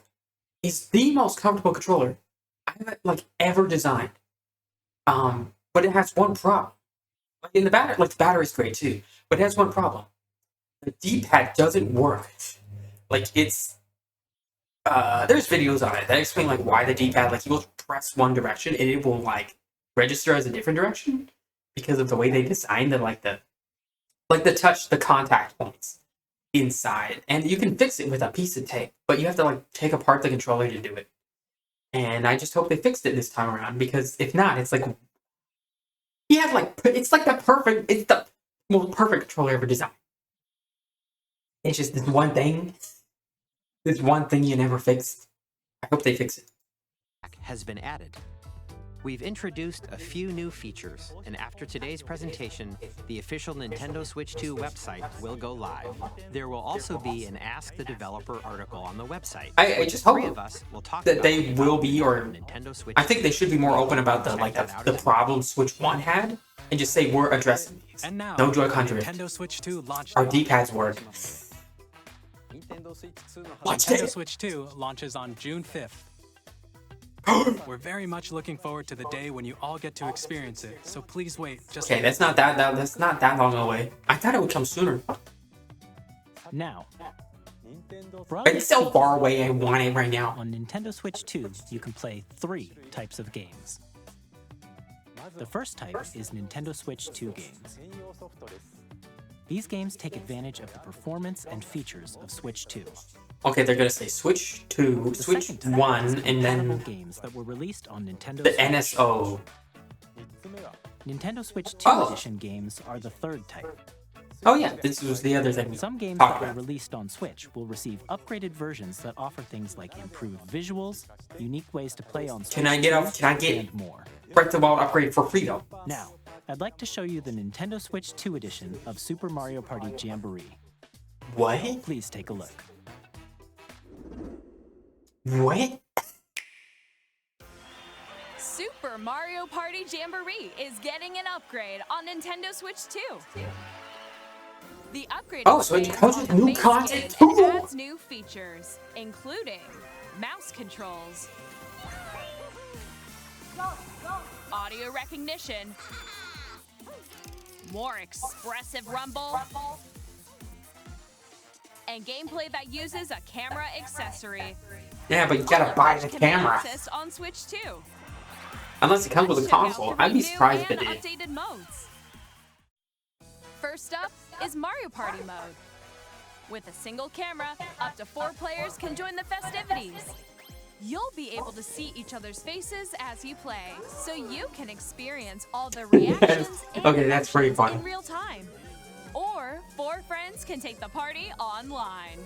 is the most comfortable controller I've like ever designed. But it has one problem. Like in the battery, like the battery's great too, but it has one problem. The D-pad doesn't work. Like it's there's videos on it that explain like why the D-pad, like you will press one direction and it will like register as a different direction because of the way they designed the touch, the contact points inside. And you can fix it with a piece of tape, but you have to like take apart the controller to do it. And I just hope they fixed it this time around because if not, it's like it's the most perfect controller ever designed. It's just this one thing you never fixed. I hope they fix it. has been added. We've introduced a few new features, and after today's presentation, the official Nintendo Switch 2 website will go live. There will also be an Ask the Developer article on the website. I just three hope of us will talk that about they the will be, or development of Nintendo Switch I think they should be more open about the problems Switch 1 had, and just say we're addressing these. And now, No Joy-Con drift. Nintendo Switch 2 launched. Our D-pads work. Watch Nintendo it. Switch 2 launches on June 5th. We're very much looking forward to the day when you all get to experience it, so please wait. Okay, that's not that long away. I thought it would come sooner. Now, for all It's so you far away. I want it right now. on Nintendo Switch 2, you can play 3 types of games. The first type is Nintendo Switch 2 games. These games take advantage of the performance and features of Switch 2. Okay, they're gonna say Switch 2, The Switch second type 1, is and compatible then games that were released on Nintendo the Switch. NSO. Nintendo Switch 2 Oh. edition games are the third type. Oh yeah, this was the other thing we Some games talked that were about. released on Switch will receive upgraded versions that offer things like improved visuals, unique ways to play on Switch Can I get 2, and more. Breath of the Wild upgrade for free though? Now, I'd like to show you the Nintendo Switch 2 edition of Super Mario Party Jamboree. What? Please take a look. What? Super Mario Party Jamboree is getting an upgrade on Nintendo Switch 2. The upgrade Oh, so it comes with new content too. adds new features, including mouse controls, audio recognition, more expressive rumble, and gameplay that uses a camera accessory. Yeah, but you gotta buy the Which can be camera. accessed on Switch 2. Unless it comes with a Check out console. three I'd be new surprised if it and did. updated modes. First up is Mario Party mode. With a single camera, up to 4 players can join the festivities. You'll be able to see each other's faces as you play, so you can experience all the reactions and Okay, that's pretty emotions fun. in real time. Or 4 friends can take the party online.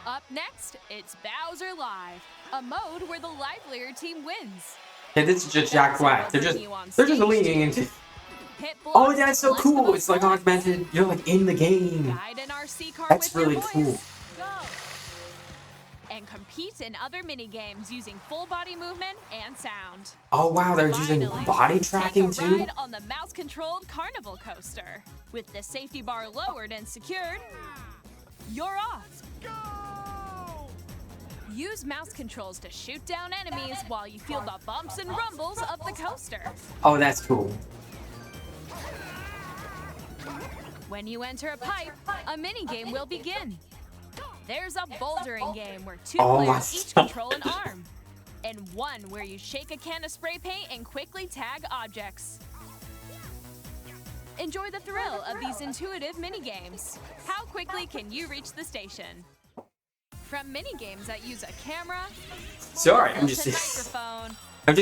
Up next, it's Bowser Live, a mode where the livelier team wins. Yeah, this is just Jack Black. They're just leaning into. hit Oh, blocks, that's so collect cool. the It's like points, augmented. You're like in the game. guide an RC car That's with really your cool. voice. Go. And compete in other mini games using full body movement and sound. Oh wow, they're using Finally, body take tracking a too. ride on the mouse-controlled carnival coaster. With the safety bar lowered and secured, you're off. Use mouse controls to shoot down enemies while you feel the bumps and rumbles of the coaster. Oh, that's cool. When you enter a pipe, a mini game will begin. There's a bouldering game where two Oh my players each God. control an arm, and one where you shake a can of spray paint and quickly tag objects. Enjoy the thrill of these intuitive mini games. How quickly can you reach the station? From mini games that use a camera, Sorry, I'm built-in just microphone,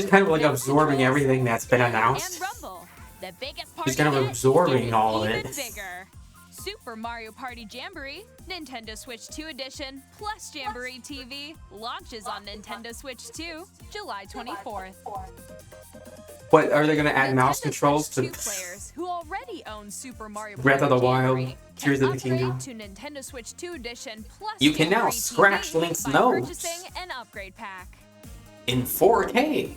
kind of like mouse absorbing controls, everything that's been and announced. rumble. The biggest part Just kind of yet, absorbing getting all of even it. bigger. Super Mario Party Jamboree, Nintendo Switch 2 Edition, plus Jamboree TV launches on Nintendo Switch 2, July 24th. What are they gonna add mouse Nintendo controls Switch to 2 players who already own Super Mario Breath of the Party Wild, Jamboree Tears can of the Kingdom? upgrade to Nintendo Switch 2 Edition plus You can now Jamboree scratch TV Link's by nose. purchasing an upgrade pack. in 4K?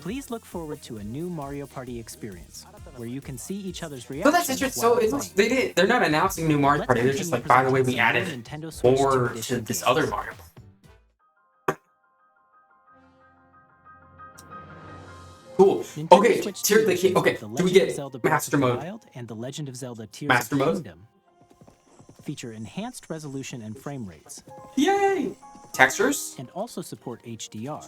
Please look forward to a new Mario Party experience, where you can see each other's So reactions. that's interesting. So while it's, playing. they're not announcing new Mario Let's Party. They're just continue like, by the way, we presenting added some Nintendo Switch 2 more to Edition this games. other Mario. Cool. Nintendo Okay, Switch Tears of the 2 King. Okay, The do we Legend of get Zelda Breath Master of the Mode? Wild and The Legend of Zelda Tears Master of the Mode? Kingdom feature enhanced resolution and frame rates, Yay! Textures? and also support HDR,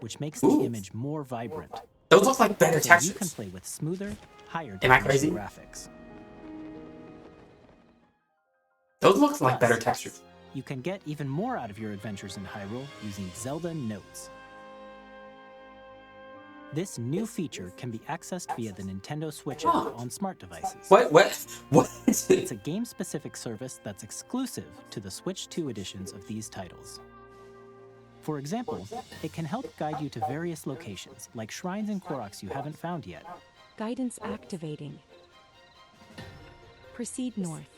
which makes Ooh. the image more vibrant. Those look like better So you can textures. play with smoother, higher Am I definition crazy? graphics. Those look like better Plus, textures. You can get even more out of your adventures in Hyrule using Zelda Notes. This new feature can be accessed via the Nintendo Switch Huh. app on smart devices. What? What? It's a game-specific service that's exclusive to the Switch 2 editions of these titles. For example, it can help guide you to various locations, like shrines and Koroks you haven't found yet. Guidance activating. Proceed north.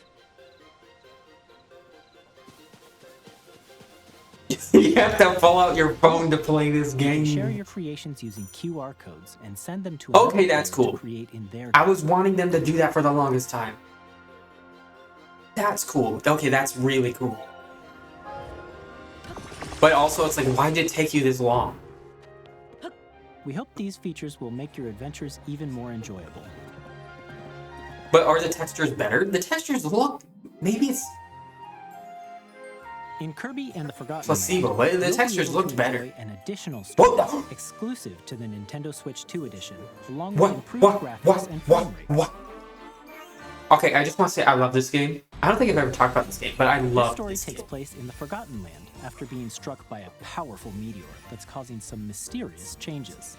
You have to pull out your phone to play this You can share game. your creations using QR codes and send them to Okay, another that's player cool. to create in their I game. was wanting them to do that for the longest time. That's cool. Okay, that's really cool. But also, it's like, why did it take you this long? We hope these features will make your adventures even more enjoyable. But are the textures better? The textures look... Maybe it's In Kirby and the Forgotten placebo, Land, but the you'll be textures able to looked better. enjoy an additional What story the- exclusive to the Nintendo Switch 2 edition, along with What? improved What? graphics What? and What? frame rates. What? Okay, I just want to say I love this game. I don't think I've ever talked about this game, but I This love story this takes game. place in the Forgotten Land after being struck by a powerful meteor that's causing some mysterious changes.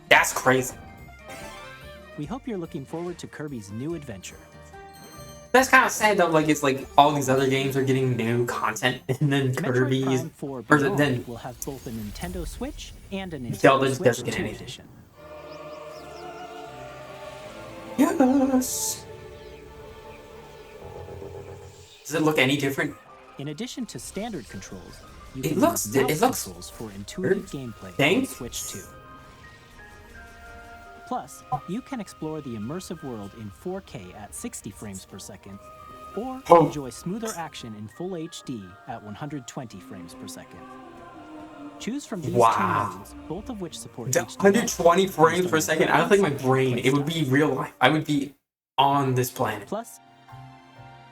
That's crazy. We hope you're looking forward to Kirby's new adventure. That's kind of sad though. Like it's like all these other games are getting new content, and then Metroid Kirby's Prime 4 or Beyond then will have both a Nintendo Switch and a Nintendo Zelda Switch doesn't get 2 anything. edition. yes. Does it look any different? In addition to standard controls, you It can looks- use it mouse looks controls for intuitive weird. gameplay on Think? Switch 2. Plus, you can explore the immersive world in 4K at 60 frames per second, or Oh. enjoy smoother action in full HD at 120 frames per second. Choose from these Wow. two modes, both of which support The HDR, 120 frames based per on second. I don't think my preference brain. and It would be real life. I would be on this planet. Plus,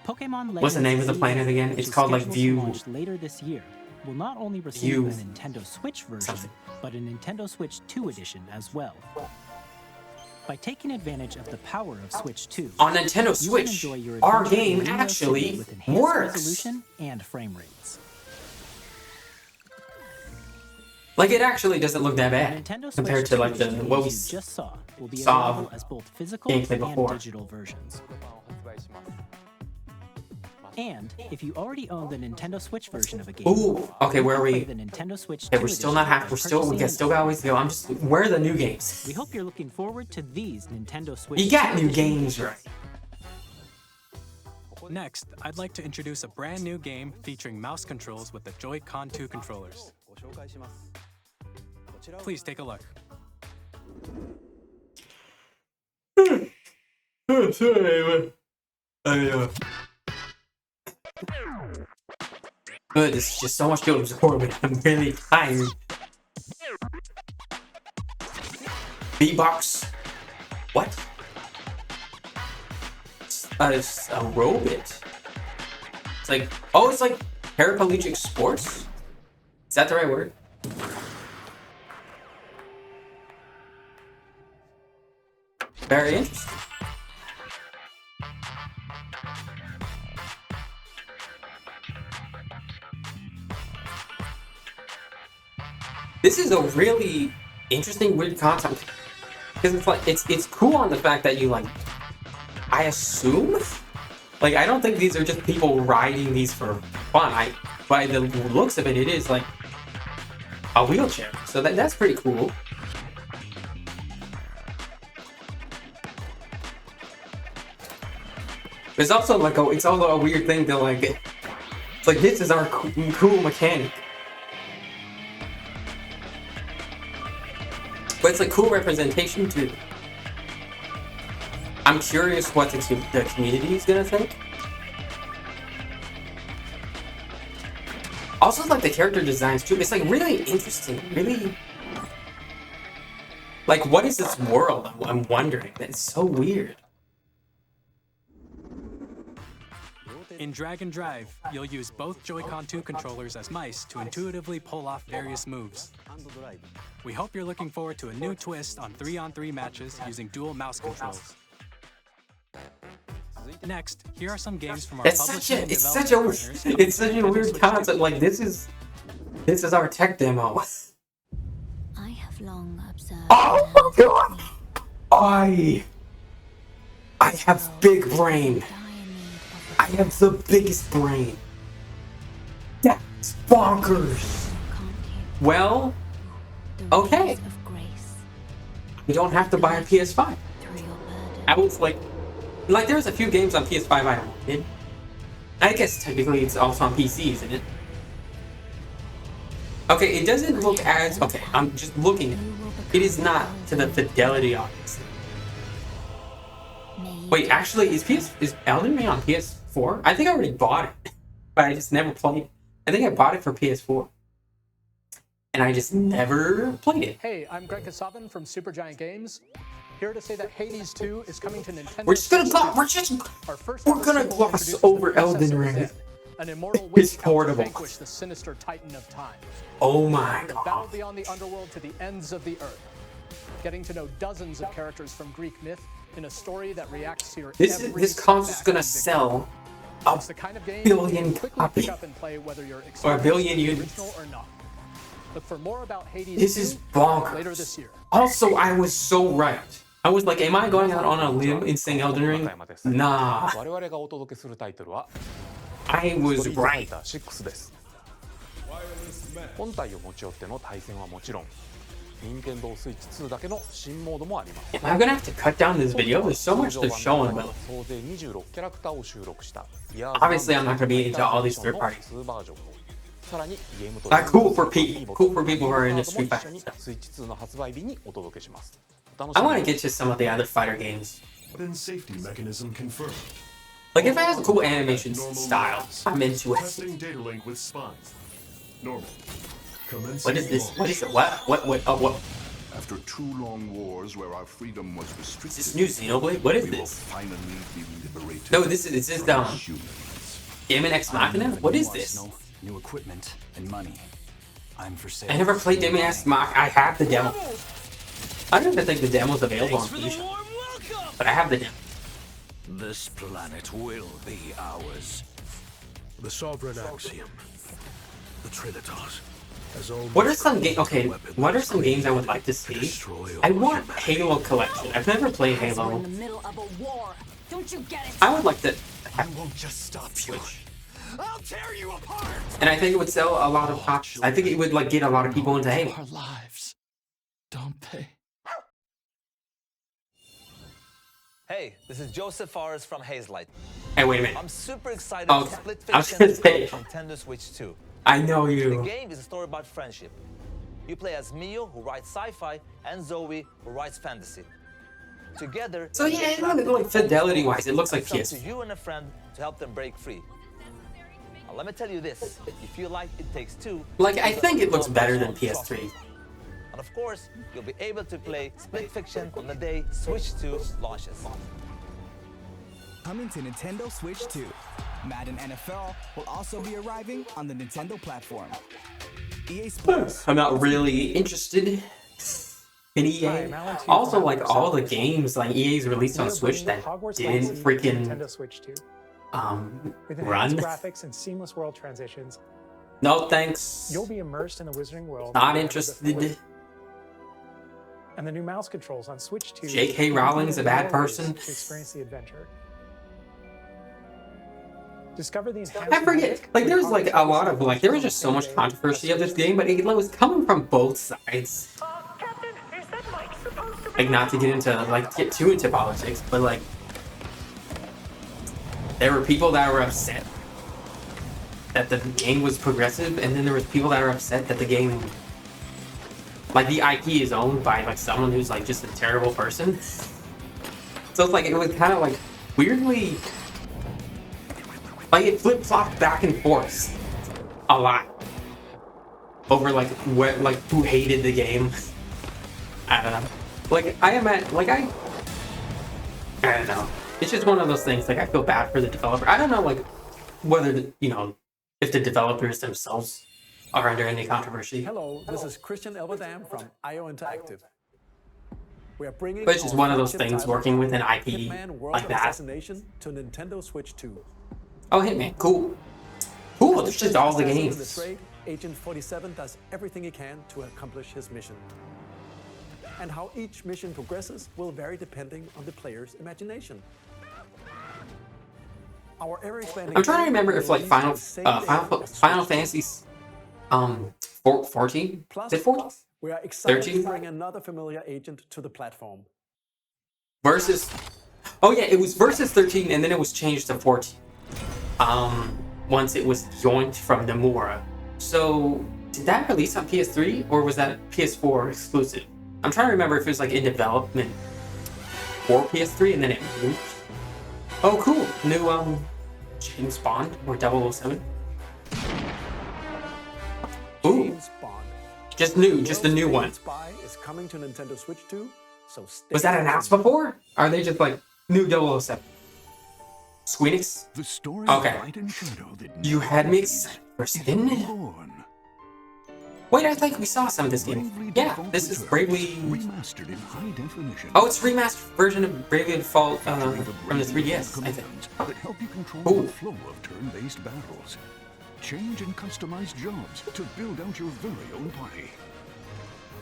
Pokemon What's the name of the Legends planet again? which It's is called like scheduled to View. launch later this year, will not only receive View a Nintendo Switch version, something. but a Nintendo Switch 2 edition as well. By taking advantage of the power of Switch 2, On Nintendo you can Switch, enjoy your our adventure in game Lumio actually City with enhanced works. resolution and frame rates. Like it actually doesn't look that The bad Nintendo compared Switch to like 2 the edition what we games you just saw will be saw available as both physical gameplay and before. digital versions. And if you already own the Nintendo Switch version of a game, Ooh, okay, where are play we? the Nintendo Switch Okay, 2 we're still not edition half. by We're still. We purchasing still got ways to go. I'm just. Where are the new games? We hope you're looking forward to these Nintendo Switch. You got 2 new edition games, right? Next, I'd like to introduce a brand new game featuring mouse controls with the Joy-Con 2 controllers. Please take a look. Oh, sorry. This is just so much to absorb, and I'm really tired. V-Box. What? It's a robot. It's like, oh, it's like paraplegic sports? Is that the right word? Very interesting. This is a really interesting, weird concept. Because it's like, it's cool on the fact that you like, I assume? Like, I don't think these are just people riding these for fun. By the looks of it, it is like a wheelchair. So that's pretty cool. It's also like it's also a weird thing to like, it's like this is our cool mechanic. But it's a cool representation too. I'm curious what the community is gonna think. Also, like the character designs too. It's like really interesting. Really, like what is this world? I'm wondering. That's so weird. In Drag and Drive, you'll use both Joy-Con 2 controllers as mice to intuitively pull off various moves. We hope you're looking forward to a new twist on 3-on-3 matches using dual mouse controls. Next, here are some games from our It's such a weird concept. Like this is our tech demo. I have long observed. Oh my god! I have big brain. I have the biggest brain. That's bonkers. Well, okay. You don't have to buy a PS5. I was like there's a few games on PS5 I wanted. I guess technically it's also on PC, isn't it? Okay, it doesn't look as okay. I'm just looking. It is not to the fidelity, obviously. Wait, actually, is Elden Ring on PS4? I think I already bought it, but I just never played it. I think I bought it for PS4, and I just never played it. Hey, I'm Greg Kasavin from Supergiant Games. Here to say that Hades 2 is coming to Nintendo. We're gonna gloss over Elden Ring. An immortal It's witch portable. to vanquish the sinister titan of time. Oh my Battle god. beyond the underworld to the ends of the earth. Getting to know dozens of characters from Greek myth in a story that reacts to your This console's gonna sell a It's the kind of game billion you quickly copies. pick up and play whether you're Or a billion experienced, units. original or not. Look for more about Hades This 2 is bonkers. later this year. Also, I was so right. I was like, am I going out on a limb in saying Elden Ring? Nah. I was right. 6です。本体を持ち寄っての対戦はもちろん、任天堂スイッチ2だけの新モードもあります。 Am I gonna have to cut down this video? There's so much to show about it. 総勢26キャラクターを収録した。 Obviously, I'm not gonna be into all these third parties. 2バージョンを。さらにゲームと Cool for people who are into Street Fighter. スイッチ2の発売日にお届けします。 I want to get to some of the other fighter games. Then safety mechanism confirmed. Like if it has a cool animation style, I'm into it. Testing data link with spines. Normal. What is this? What is it? What? After 2 long wars where our freedom was restricted. Is this new Xenoblade? What is we will this? finally be liberated. No, this is Game and X Machina? What is this? New equipment and money. I'm for sale. I never played Game and X Machina. I have the demo. I don't even think the demo's available on PC. But I have the demo. This planet will be ours. The sovereign axiom. The Trinitas. What are some games? Okay, what are some games I would like to see? I want Halo Collection. I've never played Halo. In the middle of a war. Don't you get it? I would like to. I won't just stop you. I'll tear you apart. And I think it would sell a lot of copies. I think it would like get a lot of people into Halo. Our lives, don't they? Hey, this is Joseph Fares from Hazelight. Hey, wait a minute. I'm super excited Oh, to Split I was Fiction gonna say. on Nintendo Switch 2. I know The you. game is a story about friendship. You play as Mio, who writes sci-fi, and Zoe, who writes fantasy. Together, So yeah, it looks like fidelity-wise, it looks like it's up PS. to you and a friend to help them break free. Now, let me tell you this: if you like It Takes Two, Like, I think it looks better than PS3. and of course, you'll be able to play Split Fiction on the day Switch 2 launches. Coming to Nintendo Switch 2, Madden NFL will also be arriving on the Nintendo platform. EA Sports. I'm not really interested in EA. Also, like all the games like EA's released on Switch that didn't freaking Nintendo Switch 2. With run. enhanced graphics and seamless world transitions, No thanks. you'll be immersed in the Wizarding World. Not like never interested. before. And the new mouse controls on Switch 2. J.K. Rowling's a bad person. To experience the adventure. Discover the enhanced I forget. Like there was like a lot of like there was just so much controversy of this game, but it was coming from both sides. Like not to get into like get too into politics, but like there were people that were upset that the game was progressive, and then there was people that were upset that the game, like the IP is owned by like someone who's like just a terrible person. So it's like it was kind of like weirdly. Like it flip-flopped back and forth a lot over like what like who hated the game. I don't know. Like I am at like I don't know. It's just one of those things. Like I feel bad for the developer. I don't know like whether you know if the developers themselves are under any controversy. Hello, this is Christian Elverdam from IO Interactive. We are bringing But it's just one of those things working with an IP Hitman World like of that. Assassination to Nintendo Switch 2. Oh, Hitman, cool. Cool, there's just all the Assassin in games. the trade, Agent 47 does everything he can to accomplish his mission. And how each mission progresses will vary depending on the player's imagination. Our ever-expanding I'm trying to remember if like Final Fantasy 14? Is it 14? We are excited 13? to bring another familiar agent to the platform. Versus oh yeah, it was versus 13 and then it was changed to 14. Once it was joined from Nomura. So did that release on PS3 or was that PS4 exclusive? I'm trying to remember if it was like in development for PS3 and then it moved. Oh cool, new James Bond or 007. Ooh. James Bond. Just the new one. Spy is coming to Nintendo Switch 2, so stay Was that tuned. announced before? Or are they just like new 007? Squeenix? The story Okay. of light and shadow that You had me excited for Spin. Wait, I think we saw some of this game. Yeah, this is Bravely remastered in high definition. Oh, it's remastered version of Bravely Default from the 3DS, I think. That help you control Ooh. the flow of turn-based battles. Change and customize jobs to build out your very own party.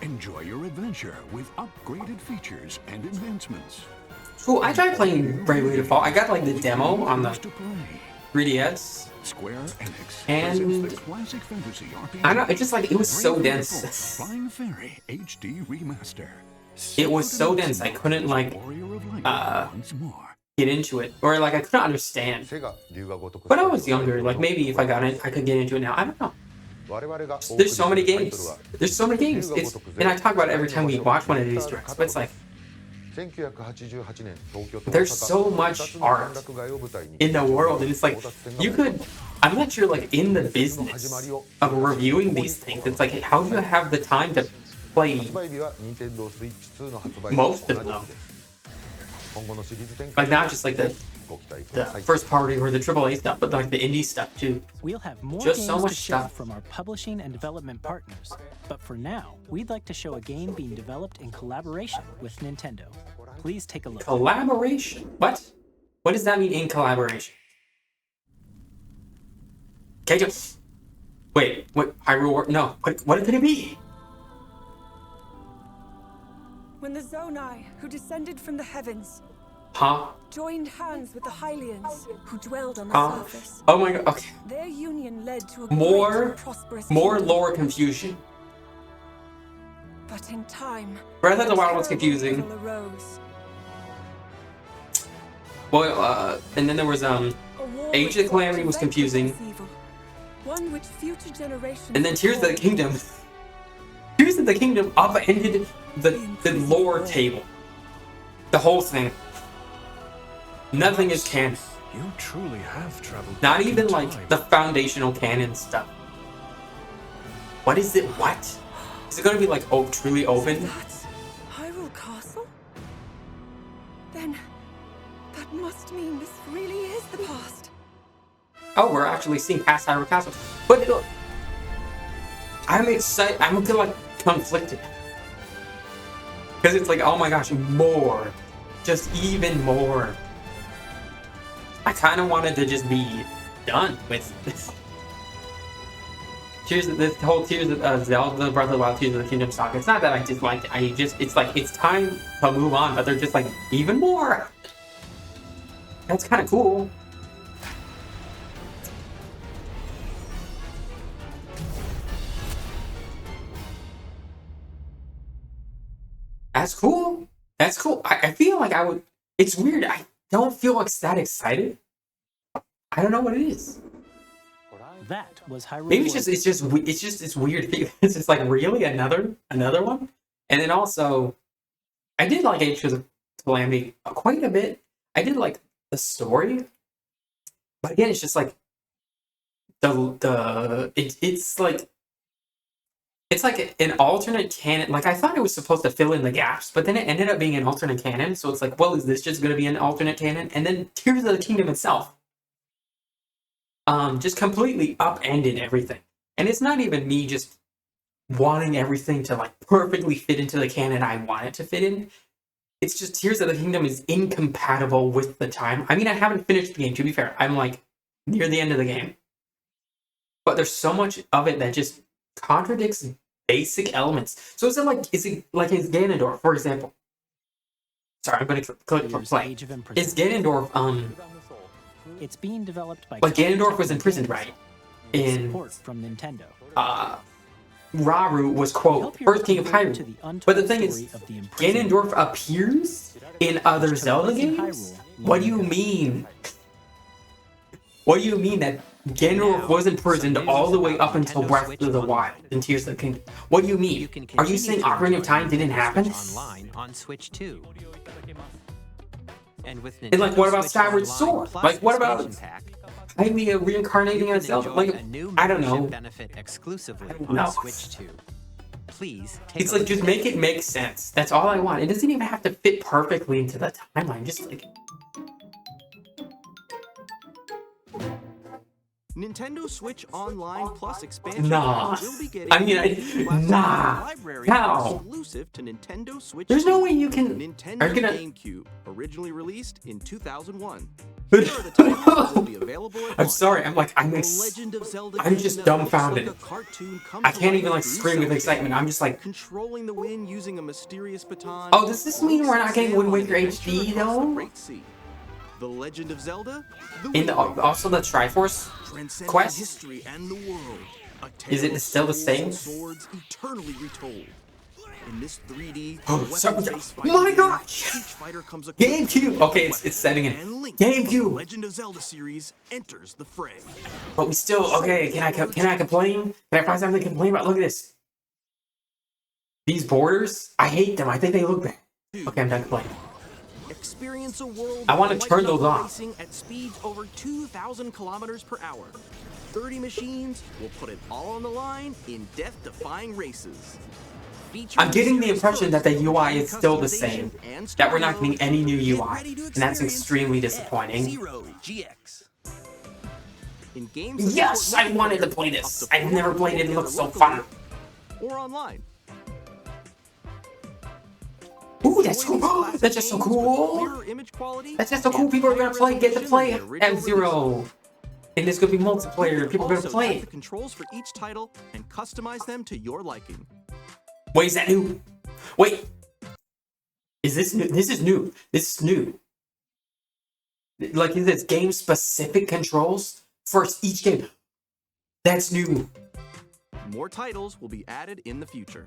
Enjoy your adventure with upgraded features and enhancements. Cool, I tried playing Bravely Default. I got like the demo on the 3DS. Square Enix And presents the classic fantasy RPG. I don't know, it just like it was so Bravely dense. Default Flying Fairy HD Remaster. It was so dense I couldn't like get into it. Or like I couldn't understand. When I was younger, like maybe if I got it I could get into it now. I don't know. There's so many games. There's so many games. And I talk about it every time we watch one of these directs, but it's like there's so much art in the world, and it's like you could. I'm not sure, like in the business of reviewing these things. It's like how do you have the time to play most of them? Like not just like the first party or the AAA stuff, but like the indie stuff too. We'll have more Just games so much to share stuff. from our publishing and development partners. But for now, we'd like to show a game being developed in collaboration with Nintendo. Please take a look. Collaboration? What? What does that mean in collaboration? Okay, just Wait, what? Hyrule War? No. What could it be? When the Zonai, who descended from the heavens, Huh? joined hands with the Hylians, who dwelled on the Huh? surface. Oh my god. Okay. Their union led to a great More and prosperous lore kingdom. confusion. But in time, Breath of the a Wild was terrible confusing. evil arose. Well, and then there was A war Age of which Calamity sought was to confusing. vanquish this evil, one which future generations And then Tears of the would Kingdom. Tears of the Kingdom upended the lore table. The whole thing. Nothing is canon. You truly have traveled. Not back in even like time. the foundational canon stuff. What is it? What? Is it gonna be like truly open? That's Hyrule Castle? Then that must mean this really is the past. Oh, we're actually seeing past Hyrule Castle. But look, I'm excited. I'm feel like conflicted. Because it's like, oh my gosh, more. Just even more. I kind of wanted to just be done with this. This whole Tears of Zelda Breath of the Wild Tears of the Kingdom saga. It's not that I disliked it. It's like, it's time to move on, but they're just like, even more. That's kind of cool. That's cool. That's cool. I feel like I would. It's weird. I don't feel like that excited. I don't know what it is. That was Hyrule. Maybe it's just this weird thing. It's just like, really another one. And then also, I did like Age of Calamity quite a bit. I did like the story, but again, it's just like it's like an alternate canon. Like, I thought it was supposed to fill in the gaps, but then it ended up being an alternate canon. So it's like, well, is this just going to be an alternate canon? And then Tears of the Kingdom itself, just completely upended everything. And it's not even me just wanting everything to like perfectly fit into the canon I want it to fit in. It's just Tears of the Kingdom is incompatible with the time. I mean, I haven't finished the game, to be fair. I'm like near the end of the game. But there's so much of it that just contradicts basic elements. So is it like is Ganondorf, for example? Sorry, I'm gonna click for play. Is Ganondorf It's being developed by like Ganondorf was imprisoned, right? In support from Nintendo. Rauru was, quote, first king of Hyrule. But the thing is, Ganondorf appears in other Zelda games? What do you mean? What do you mean that Ganondorf was imprisoned all the way up until Breath of the Wild in Tears of the Kingdom? What do you mean? Are you saying Ocarina of Time didn't happen? Online on Switch 2. And with And like, what about Switch Skyward Online Sword? Plus Like, what about expansion pack, Hylia reincarnating as Zelda? Like, I don't know. benefit exclusively No. on Switch 2. Please take It's a like, look just at make it make sense. That's all I want. It doesn't even have to fit perfectly into the timeline. Just like, Nintendo Switch Online Plus expansion Nah. will be getting I mean, nah. library How? exclusive to Nintendo Switch. There's no 2. way you can. Nintendo Are you gonna? GameCube, originally released in 2001. Here are the titles that will be available at I'm launch. sorry. I'm like, The Legend of Zelda I'm game just that dumbfounded. looks like a cartoon come I to can't life even like through scream with cell excitement. shading. I'm just like, Controlling the wind using a mysterious baton. oh, does this mean we're not getting sail Wind on Waker an adventure HD across the though? Great Sea. The Legend of Zelda, the In the, Wind Waker, also the Triforce transcending quest? history and the world. A Is tale it of still the souls same? and swords eternally retold. In this 3D, Oh, weapons-based fighting my game, gosh! each fighter comes equipped with GameCube. Okay, it's setting in. and Link from the GameCube. Legend of Zelda series enters the fray. But we still okay. Can I complain? Can I find something to complain about? Look at this. These borders, I hate them. I think they look bad. Okay, I'm done complaining. Experience a world I wanna of turn light-up those off. racing at speeds over 2,000 kilometers per hour. 30 machines will put it all on the line in death-defying races. I'm getting the impression that the UI is still the same. That we're not getting any new UI, and that's extremely disappointing. F-Zero GX. In games Yes, I wanted to play this. I've never played it. It looks so fun. Or online. Ooh, that's cool. That's just so cool. Clearer image quality That's just so cool. People are gonna get to play F-Zero. And there's gonna be multiplayer. People are gonna Also, play set it. the controls for each title and customize them to your liking. Wait, is that new? Wait, is this new? This is new. This is new. Like, is this game-specific controls for each game? That's new. More titles will be added in the future.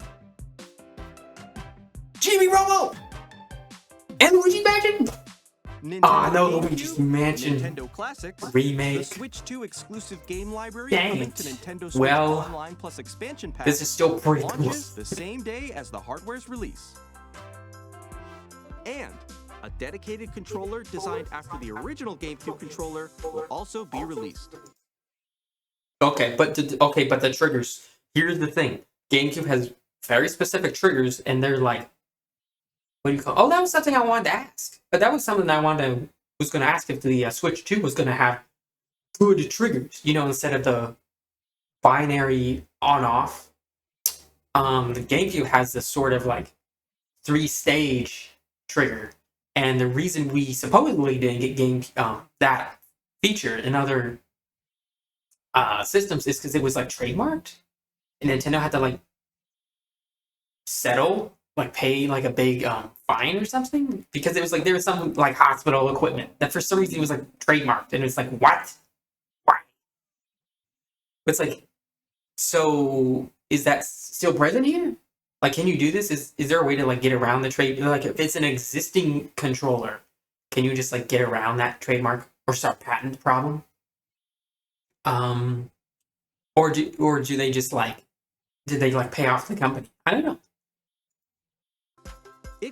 Jimmy Robo and Luigi Mansion. Nintendo No, GameCube, Luigi's Mansion Nintendo Classics, remake. the Switch 2 exclusive game library, Dang linked to it. Nintendo Switch Well, Online Plus expansion pack. this is still pretty cool. Launches the same day as the hardware's release. And a dedicated controller designed after the original GameCube controller will also be released. Okay, but the triggers. Here's the thing: GameCube has very specific triggers, and they're like, what do you call? Oh, that was something I wanted to ask. But that was something I was going to ask if the Switch 2 was going to have good triggers. You know, instead of the binary on/off. The GameCube has this sort of like 3-stage trigger, and the reason we supposedly didn't get that feature in other systems is because it was like trademarked, and Nintendo had to like settle, like pay like a big fine or something, because it was like there was some like hospital equipment that for some reason it was like trademarked, and it's like, what? Why? But it's like, so is that still present here? Like, can you do this? Is there a way to like get around the trade? Like, if it's an existing controller, can you just like get around that trademark or start patent problem? Or do they just like, did they like pay off the company? I don't know.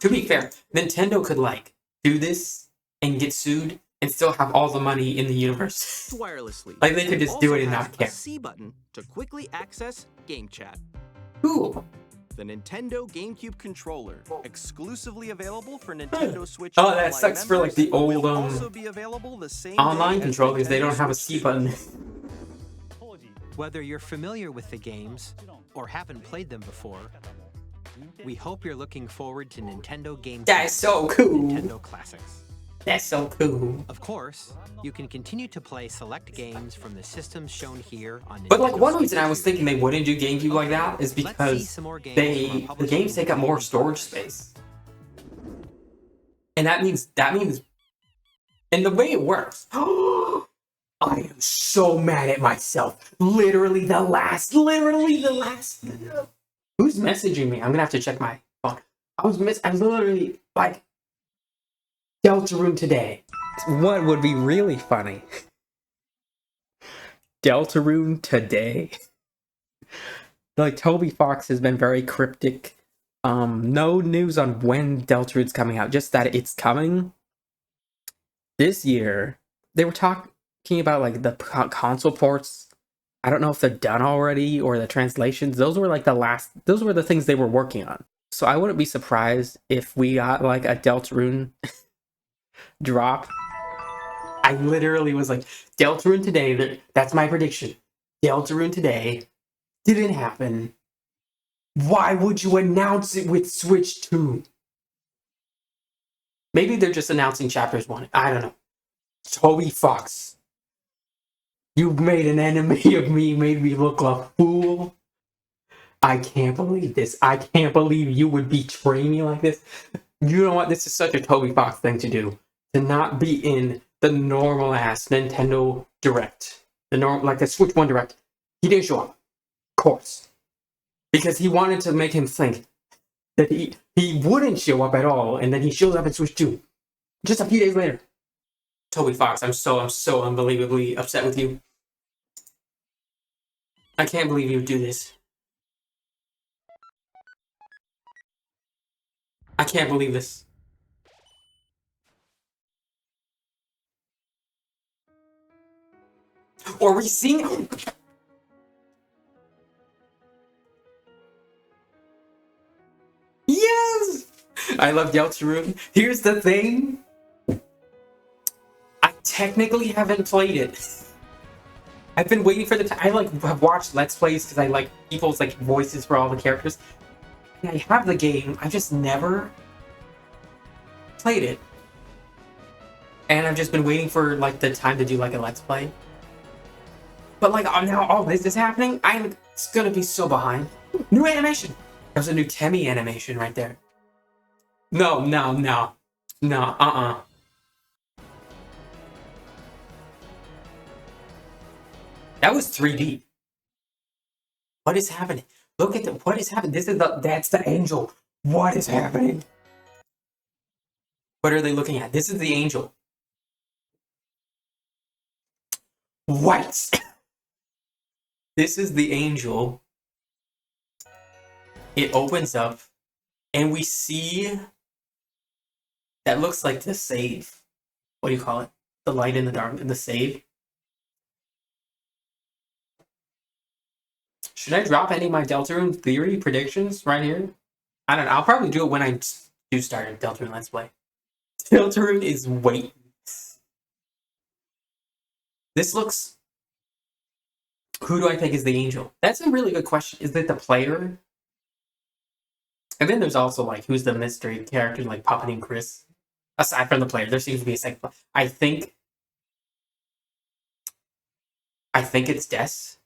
To be fair, Nintendo could like do this and get sued and still have all the money in the universe. Wirelessly. Like, they could just do it and Also not has care. a C button to quickly access Game Chat. Cool. The Nintendo GameCube controller, exclusively available for Nintendo Switch. Oh, that Online sucks for like the members, old will also be available the same online day as controllers. They Nintendo don't have a Switch C button. Whether you're familiar with the games or haven't played them before, we hope you're looking forward to Nintendo GameCube. That's so cool. Nintendo Classics. That's so cool. Of course, you can continue to play select games from the systems shown here on Nintendo But like, one Switch reason I was thinking they wouldn't do GameCube like that is because the games take up more storage space, and that means, and the way it works. I am so mad at myself. Literally the last. Who's messaging me? I'm gonna have to check my phone. I was literally like, Deltarune today. What would be really funny? Deltarune today. Like, Toby Fox has been very cryptic. No news on when Deltarune's coming out, just that it's coming this year. They were talking about like the console ports. I don't know if they're done already or the translations. Those were the things they were working on. So I wouldn't be surprised if we got like a Deltarune drop. I literally was like, Deltarune today, that's my prediction. Deltarune today didn't happen. Why would you announce it with Switch 2? Maybe they're just announcing chapters 1. I don't know. Toby Fox, you've made an enemy of me, made me look like a fool. I can't believe this. I can't believe you would betray me like this. You know what? This is such a Toby Fox thing to do. To not be in the normal ass Nintendo Direct. Like the Switch 1 Direct. He didn't show up. Of course. Because he wanted to make him think that he wouldn't show up at all, and then he shows up in Switch 2. Just a few days later. Toby Fox, I'm so unbelievably upset with you. I can't believe you would do this. I can't believe this. Or we seeing? Yes! I love Deltarune. Here's the thing. I technically haven't played it. I've been waiting for the time. I like have watched Let's Plays because I like people's like voices for all the characters. And I have the game. I've just never played it. And I've just been waiting for like the time to do like a Let's Play. But like now all this is happening, I'm gonna be so behind. New animation. There's a new Temmie animation right there. No. That was 3D. What is happening? Look at what is happening. That's the angel. What is happening? What are they looking at? This is the angel. What? This is the angel. It opens up and we see that looks like the save. What do you call it? The light in the dark, the save. Should I drop any of my Deltarune theory predictions right here? I don't know. I'll probably do it when I do start a Deltarune Let's Play. Deltarune is waiting. This looks... Who do I think is the angel? That's a really good question. Is it the player? And then there's also, like, who's the mystery character, like Papa and Chris? Aside from the player, there seems to be a second player. I think it's Des.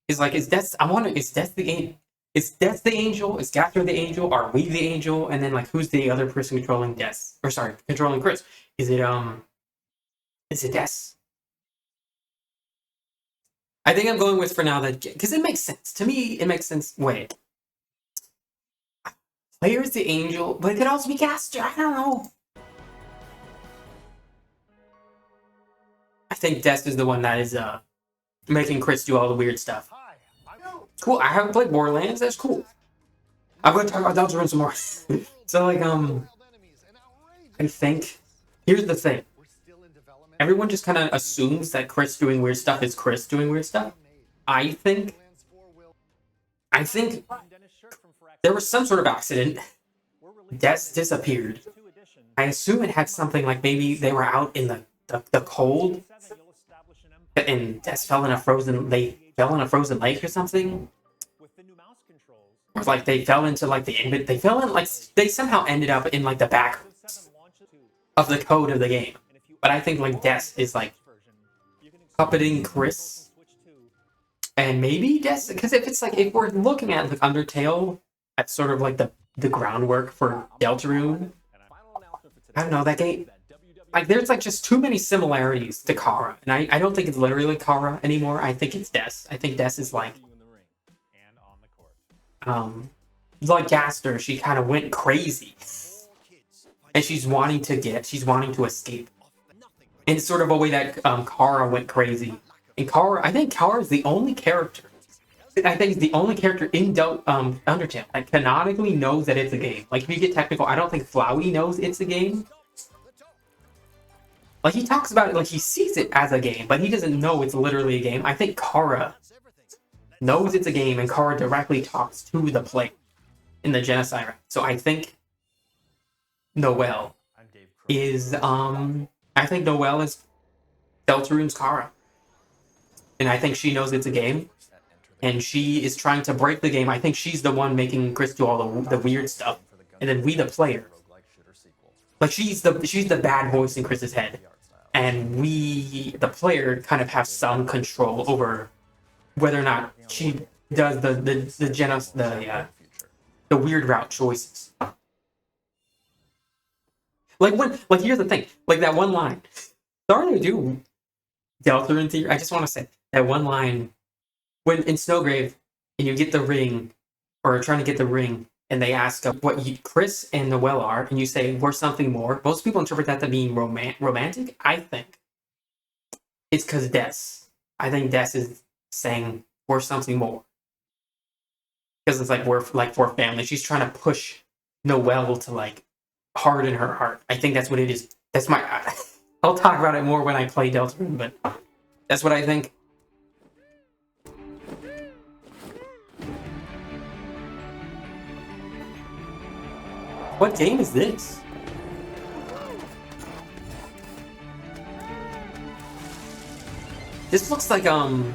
Is Death? I wonder, is Death the angel? Is Death the angel? Is Gaster the angel? Are we the angel? And then like, who's the other person controlling Death? Or sorry, controlling Chris? Is it Death? I think I'm going with for now that because it makes sense to me. It makes sense. Wait, player is the angel, but it could also be Gaster. I don't know. I think Death is the one that is making Chris do all the weird stuff. Cool. I haven't played Borderlands. That's cool. I'm going to talk about Deltarune some more. So, like, I think... Here's the thing. Everyone just kind of assumes that Chris doing weird stuff is Chris doing weird stuff. I think there was some sort of accident. Des disappeared. I assume it had something like maybe they were out in the cold and Des fell in a frozen lake or something. Or like they fell into like they somehow ended up in like the back of the code of the game. But I think like Des is like puppeting Chris. And maybe Des, because if we're looking at like Undertale, that's sort of like the groundwork for Deltarune. I don't know, that game, like there's like just too many similarities to Kara. And I don't think it's literally Kara anymore. I think it's Des. I think Des is like Gaster, she kind of went crazy. And she's wanting to escape. In sort of a way that Kara went crazy. And I think Kara is the only character. I think it's the only character in Undertale that canonically knows that it's a game. Like, if you get technical, I don't think Flowey knows it's a game. Like, he talks about it like he sees it as a game, but he doesn't know it's literally a game. I think Kara knows it's a game, and Kara directly talks to the player in the genocide round. So I think Noelle is Deltarune's Kara. And I think she knows it's a game. And she is trying to break the game. I think she's the one making Chris do all the weird stuff. And then we, the player, like she's the bad voice in Chris's head. And we, the player, kind of have some control over whether or not she does the weird route choices. Like here's the thing, like that one line. Sorry to do Deltarune theory. I just want to say that one line when in Snowgrave and you get the ring, or trying to get the ring, and they ask what Chris and Noelle are, and you say we're something more. Most people interpret that to mean romantic. I think it's because Des. I think Des is saying we're something more because it's like we're family. She's trying to push Noelle to like harden her heart. I think that's what it is. That's my. I'll talk about it more when I play Deltarune, but that's what I think. What game is this? This looks like I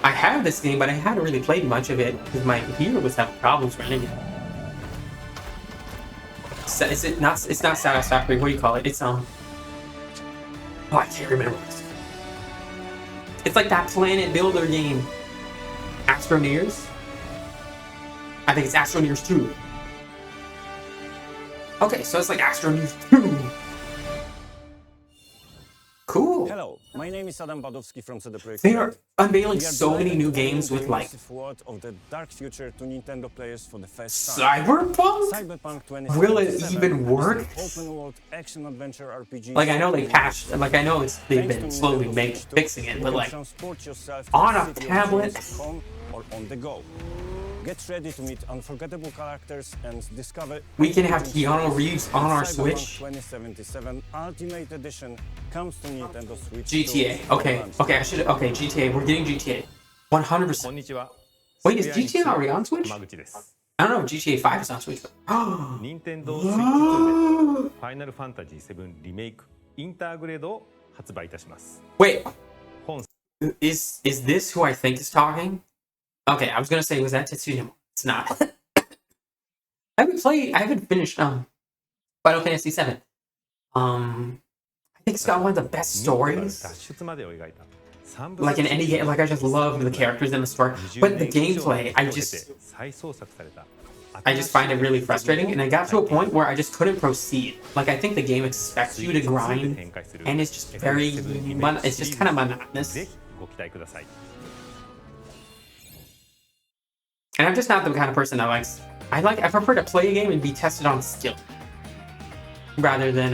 have this game, but I hadn't really played much of it because my computer was having problems running it. It's not Satisfactory. What do you call it? It's oh, I can't remember. It's like that planet builder game. Astroneers? I think it's Astroneers 2. Okay, so it's like Astroneers 2. Cool. Hello, my name is Adam Badowski from CD Projekt. They are unveiling We are so many delighted new to bring games the with like immersive world of the dark future to Nintendo players for the first time. Cyberpunk? Will it even work? Open world action adventure RPG. Like I know they patched, like I know they've been slowly fixing it, but like on a tablet. Or on the go. Get ready to meet unforgettable characters and discover. We can have Keanu Reeves on our Switch. 2077 Ultimate Edition comes to Nintendo Switch. GTA. Okay. Okay, GTA. We're getting GTA. 100%. Wait, is GTA already on Switch? I don't know if GTA 5 is on Switch. Nintendo Switch 2で Final Fantasy 7 リメイクインターグレードを発売いたします。 Wait. Is this who I think is talking? Okay, I was gonna say, was that Tetsuya? It's not. I haven't finished Final Fantasy 7. I think it's got one of the best stories. Like in any game, like I just love the characters in the story. But the gameplay, I just find it really frustrating, and I got to a point where I just couldn't proceed. Like I think the game expects you to grind, and it's just it's just kind of monotonous. And I'm just not the kind of person that likes. I prefer to play a game and be tested on skill, rather than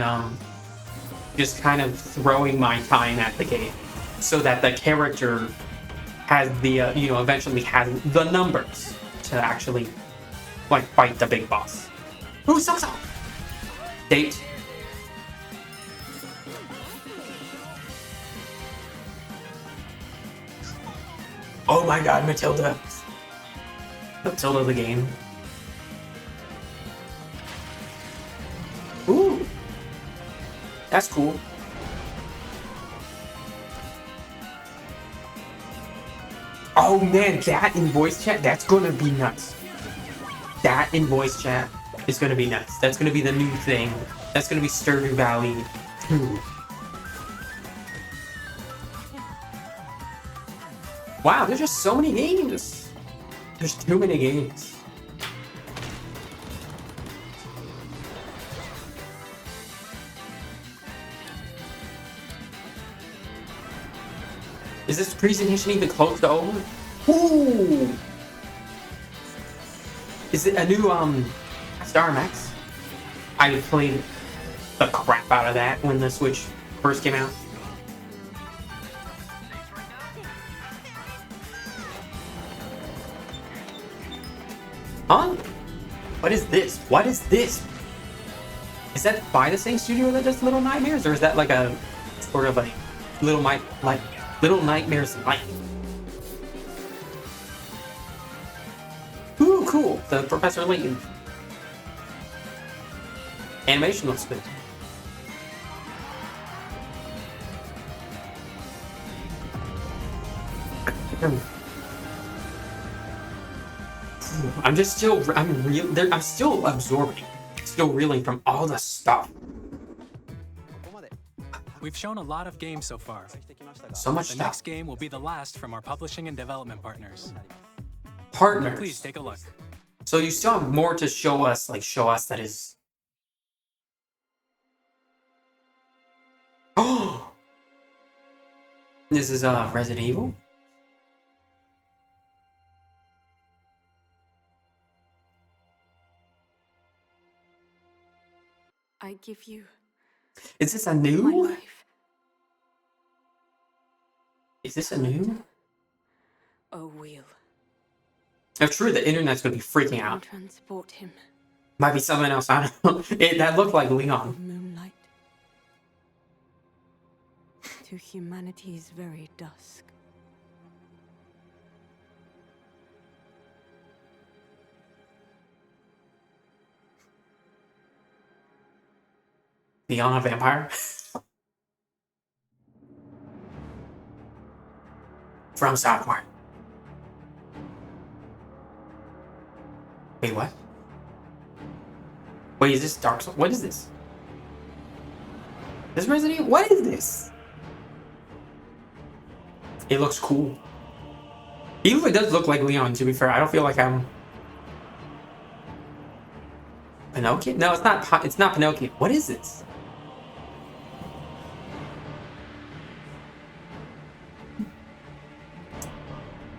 just kind of throwing my time at the game, so that the character has the eventually has the numbers to actually like fight the big boss. Ooh, so. Date. Oh my God, Matilda. Matilda the game. Ooh. That's cool. Oh man, that in voice chat, that's gonna be nuts. That in voice chat is gonna be nuts. That's gonna be the new thing. That's gonna be Stardew Valley 2. Wow, there's just so many games. There's too many games. Is this presentation even close to over? Ooh! Is it a new Star Max? I played the crap out of that when the Switch first came out. Huh? What is this? What is this? Is that by the same studio that does Little Nightmares, or is that like a sort of a Little Nightmares Light? Ooh, cool! The Professor Layton animation looks good. I'm still absorbing, still reeling from all the stuff. We've shown a lot of games so far. So much the stuff. next game will be the last from our publishing and development partners. Partners. Please take a look. So you still have more to show us, that is. Oh, this is Resident Evil. I give you. Is this a new? Is this a new? A wheel. If true, the internet's gonna be freaking out. Transport him. Might be something else. I don't know. That looked like Leon. Moonlight. To humanity's very dusk. Leon a vampire? From software. Wait, what? Wait, is this Dark Souls? What is this? This Resident Evil? What is this? It looks cool. Even if it does look like Leon, to be fair, I don't feel like I'm Pinocchio. No, it's not. It's not Pinocchio. What is this?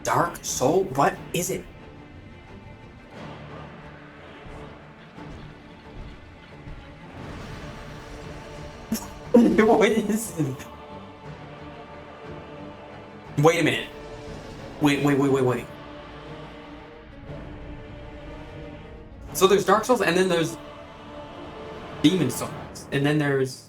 Dark Soul? What is it? What is it? Wait a minute. Wait. So there's Dark Souls, and then there's Demon Souls, and then there's...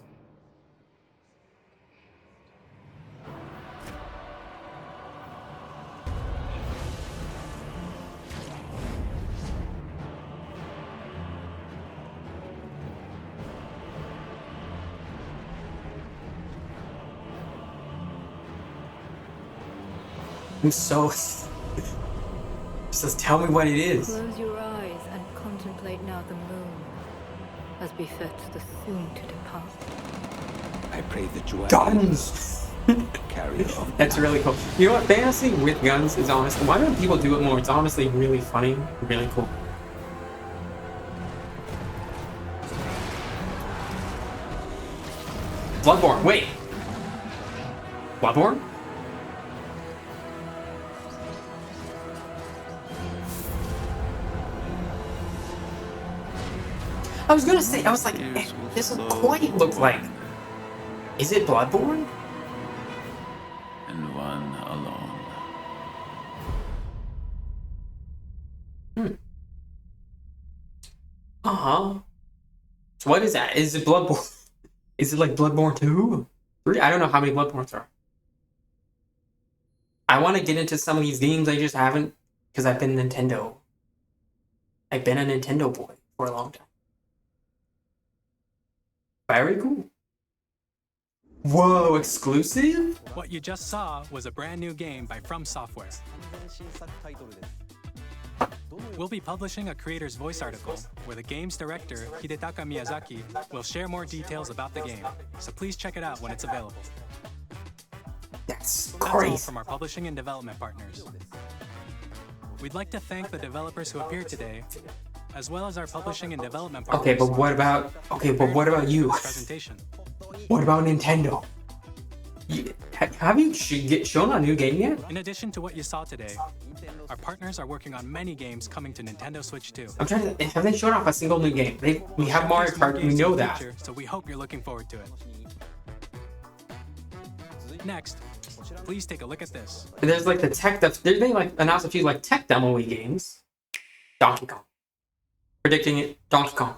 I'm so... Just tell me what it is. Close your eyes and contemplate now the moon, as befits the soon to depart. I pray that you are Guns! carrier of That's really cool. You know what? Fantasy with guns is honestly... Why don't people do it more? It's honestly really funny, really cool. Bloodborne, wait! Bloodborne? I was gonna say, I was like, this doesn't quite look like... Is it Bloodborne? and one alone. Uh-huh. So what is that? Is it Bloodborne? Is it like Bloodborne 2? 3? I don't know how many Bloodbornes are. I want to get into some of these games, I just haven't, because I've been Nintendo. I've been a Nintendo boy for a long time. Very cool. Whoa, exclusive? What you just saw was a brand new game by From Software. We'll be publishing a creator's voice article where the game's director, Hidetaka Miyazaki, will share more details about the game, so please check it out when it's available. That's all crazy. from our publishing and development partners. We'd like to thank the developers who appeared today, as well as our publishing and development partners. Okay, but what about... Okay, but what about you? Presentation. What about Nintendo? Have you shown a new game yet? In addition to what you saw today, our partners are working on many games coming to Nintendo Switch 2. I'm trying to... Have they shown off a single new game? We have Mario Kart, we know that. So we hope you're looking forward to it. Next, please take a look at this. There's like the tech... They like announced a few like tech demo-y games. Donkey Kong. Predicting it, Donkey Kong.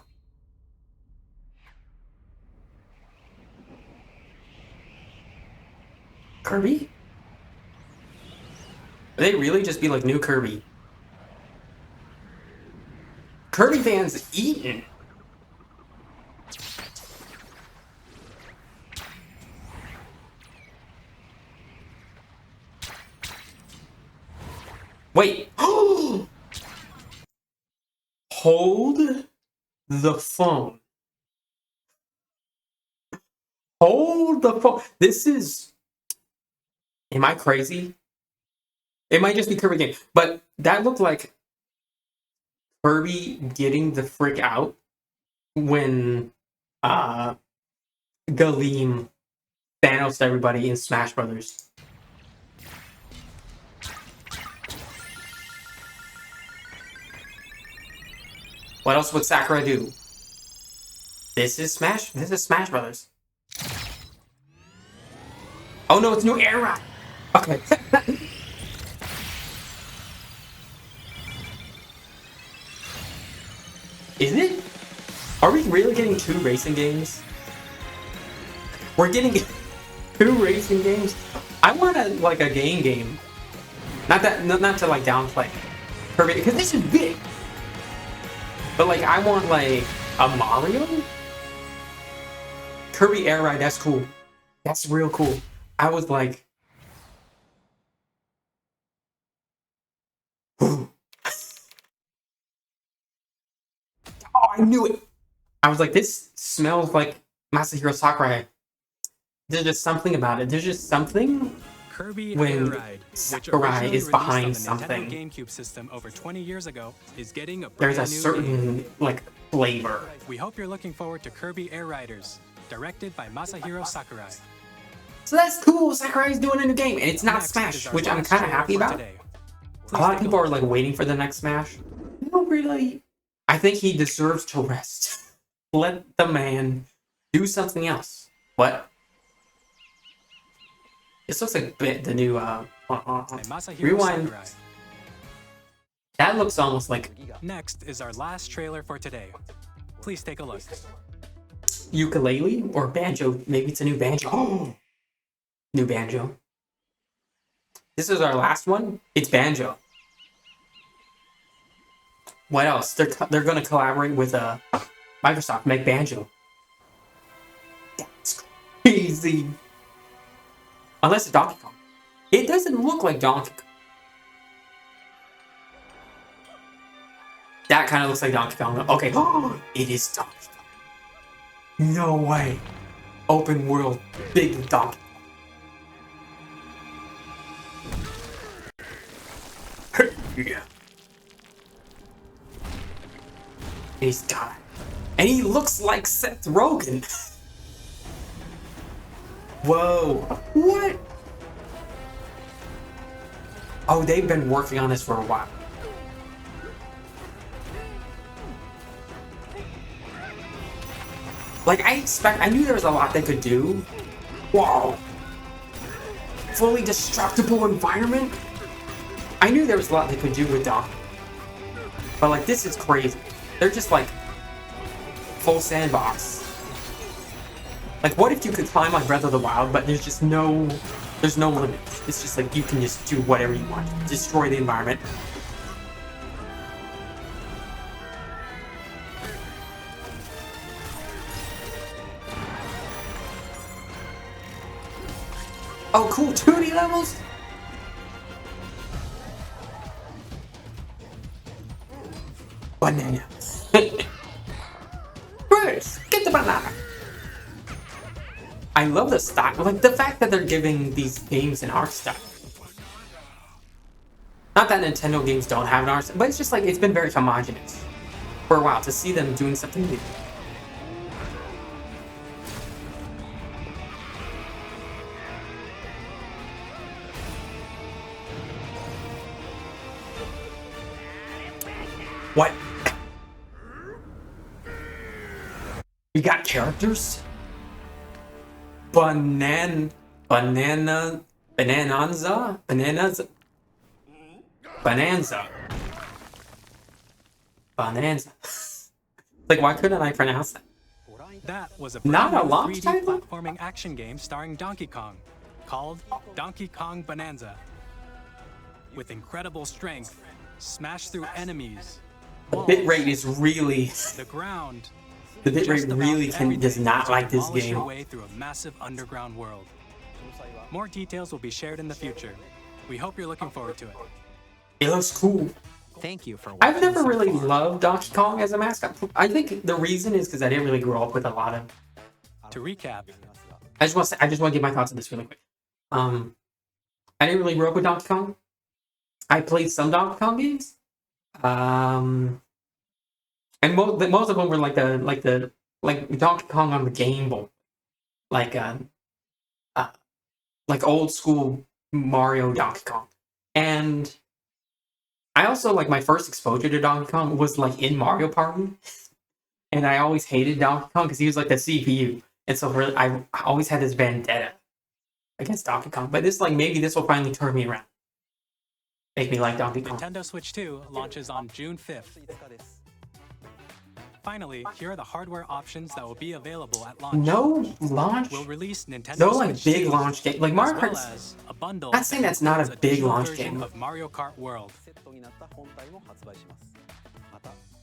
Kirby? Would they really just be like new Kirby? Kirby fans eating. Wait. Hold the phone. Hold the phone. This is... Am I crazy? It might just be Kirby game, but that looked like Kirby getting the frick out when Galeem Thanos everybody in Smash Brothers. What else would Sakura do? This is Smash Brothers. Oh no, it's new era. Okay. Is it? Are we really getting 2 racing games? We're getting 2 racing games? I want a game. Not to like downplay Kirby, because this is big. But like I want like a Mario? Kirby Air Ride, that's cool. That's real cool. I was like, oh, I knew it. I was like, this smells like Masahiro Sakurai. There's just something about it. There's just something Kirby Air when Ride, which Sakurai originally is released behind on the something. Nintendo GameCube system over 20 years ago, is getting a There's brand a new certain game. like flavor. We hope you're looking forward to Kirby Air Riders, directed by Masahiro Sakurai. So that's cool. Sakurai's doing a new game, and it's not Next Smash, is our which I'm last kind of trailer happy for about. today. A lot of people are like waiting for the next Smash. I don't really. I think he deserves to rest. Let the man do something else. What? This looks like the new Rewind. Sakurai. That looks almost like Next is our last trailer for today. Please take a look. ukulele or banjo. Maybe it's a new banjo. New banjo. This is our last one. It's banjo. What else? They're gonna collaborate with Microsoft, make banjo. That's crazy. Unless it's Donkey Kong. It doesn't look like Donkey Kong. That kind of looks like Donkey Kong. Okay, it is Donkey Kong. No way. Open world, big Donkey Kong. Yeah. He's got it. And he looks like Seth Rogen. Whoa. What? Oh, they've been working on this for a while. Like, I knew there was a lot they could do. Whoa. Fully destructible environment? I knew there was a lot they could do with Donkey. But, like, this is crazy. They're just, like, full sandbox. Like, what if you could climb like Breath of the Wild, but there's no limits. It's just like, you can just do whatever you want. Destroy the environment. Oh, cool, 2D levels? Banana. Bruce, get the banana. I love the style, like the fact that they're giving these games an art style. Not that Nintendo games don't have an art style, but it's just like, it's been very homogenous for a while to see them doing something new. What? You got characters? Bonanza. Like, why couldn't I pronounce that? That was a Not brand a new launch 3D title? platforming action game starring Donkey Kong, called Donkey Kong Bonanza. With incredible strength, smash through enemies. The bitrate is really... The ground. The bitrate really does not like this Demolish your game. way through a massive underground world. More details will be shared in the future. We hope you're looking forward to it. It looks cool. Thank you for I've never really loved Donkey Kong as a mascot. I think the reason is because I didn't really grow up with a lot of... To recap, I just want to give my thoughts on this really quick. I didn't really grow up with Donkey Kong. I played some Donkey Kong games. And most of them were like Donkey Kong on the Game Boy. Like old school Mario Donkey Kong. And I also, like, my first exposure to Donkey Kong was like in Mario Party. And I always hated Donkey Kong because he was like the CPU. And so really, I always had this vendetta against Donkey Kong. But this, like, maybe this will finally turn me around. Make me like Donkey Kong. Nintendo Switch 2 launches on June 5th. Finally, here are the hardware options that will be available at launch. No launch? We'll release Nintendo No, like, Switch big 2, launch game. Like, Mario as well Kart's... as a bundle Not saying that that's not a includes big digital launch version game. of Mario Kart World.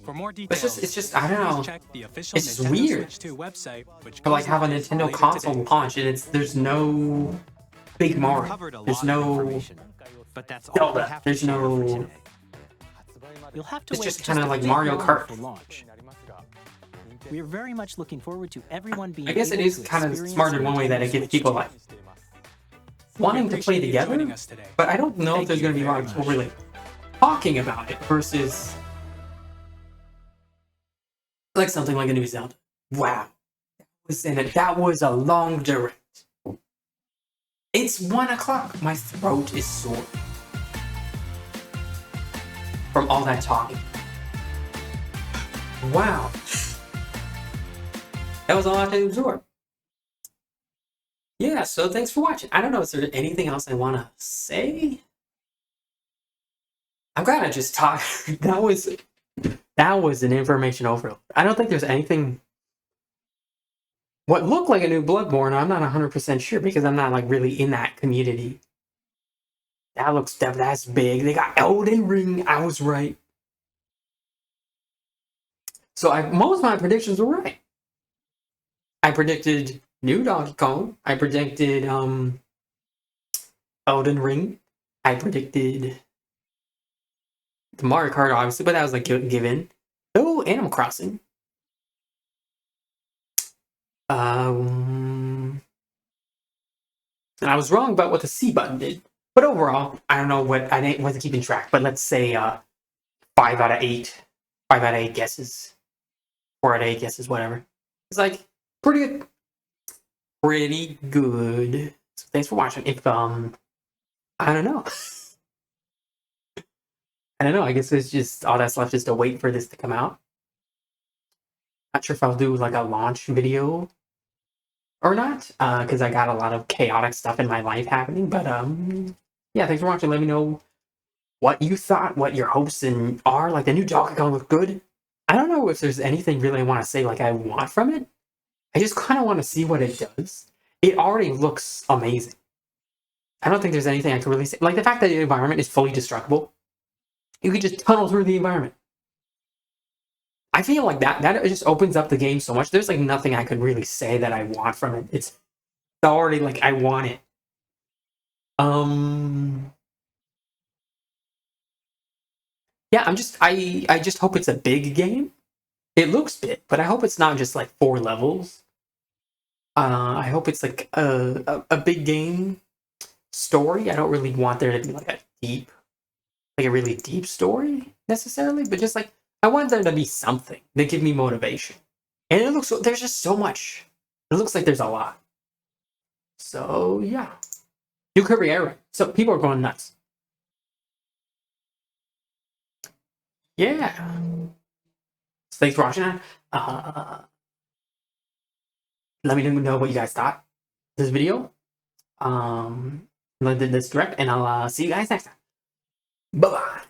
For more It's details, just I don't know. please check the official It's just Nintendo weird Switch 2 website, which to, like, goes have a live Nintendo later console today. launch and there's no big Mario. There's no but that's all Zelda. we have to There's share for no. today. You'll have to It's wait just kind of a like bit Mario longer Kart. for launch. We are very much looking forward to everyone being I guess it able is to kind of experience smart in one way that it Nintendo gives Switch people 2. like wanting to play appreciate you together, joining us today. but I don't know if Thank there's you going to be a lot very of people much. really talking about it versus like something like a new Zelda. Wow. That was a long direct. It's 1 o'clock. My throat is sore from all that talking. Wow. That was a lot to absorb. Yeah, so thanks for watching. I don't know, is there anything else I want to say? I'm kind of just tired. That was an information overload. I don't think there's anything. What looked like a new Bloodborne, I'm not 100% sure because I'm not like really in that community. That's big. They got Elden Ring. I was right. So most of my predictions were right. I predicted new Donkey Kong. I predicted Elden Ring. I predicted the Mario Kart, obviously, but that was like given. Oh, Animal Crossing. And I was wrong about what the C button did. But overall, I don't know what I wasn't keeping track. But let's say 5 out of 8, 5 out of 8 guesses, 4 out of 8 guesses, whatever. It's like pretty good. Pretty good. So thanks for watching. If I don't know. I don't know. I guess it's just all that's left is to wait for this to come out. Not sure if I'll do like a launch video or not, because I got a lot of chaotic stuff in my life happening. But yeah, thanks for watching. Let me know what you thought, what your hopes and are. Like the new Donkey Kong looked good. I don't know if there's anything really I want to say like I want from it. I just kind of want to see what it does. It already looks amazing. I don't think there's anything I can really say. Like the fact that the environment is fully destructible. You could just tunnel through the environment. I feel like that it just opens up the game so much. There's like nothing I could really say that I want from it. It's already like I want it. Yeah, I just hope it's a big game. It looks big, but I hope it's not just like 4 levels. I hope it's like a big game story. I don't really want there to be like a really deep story necessarily, but just like I want there to be something that give me motivation. And it looks there's just so much. It looks like there's a lot. So yeah, new career. So people are going nuts. Yeah. So thanks for watching. Let me know what you guys thought of this video. This direct, and I'll see you guys next time. Bye bye.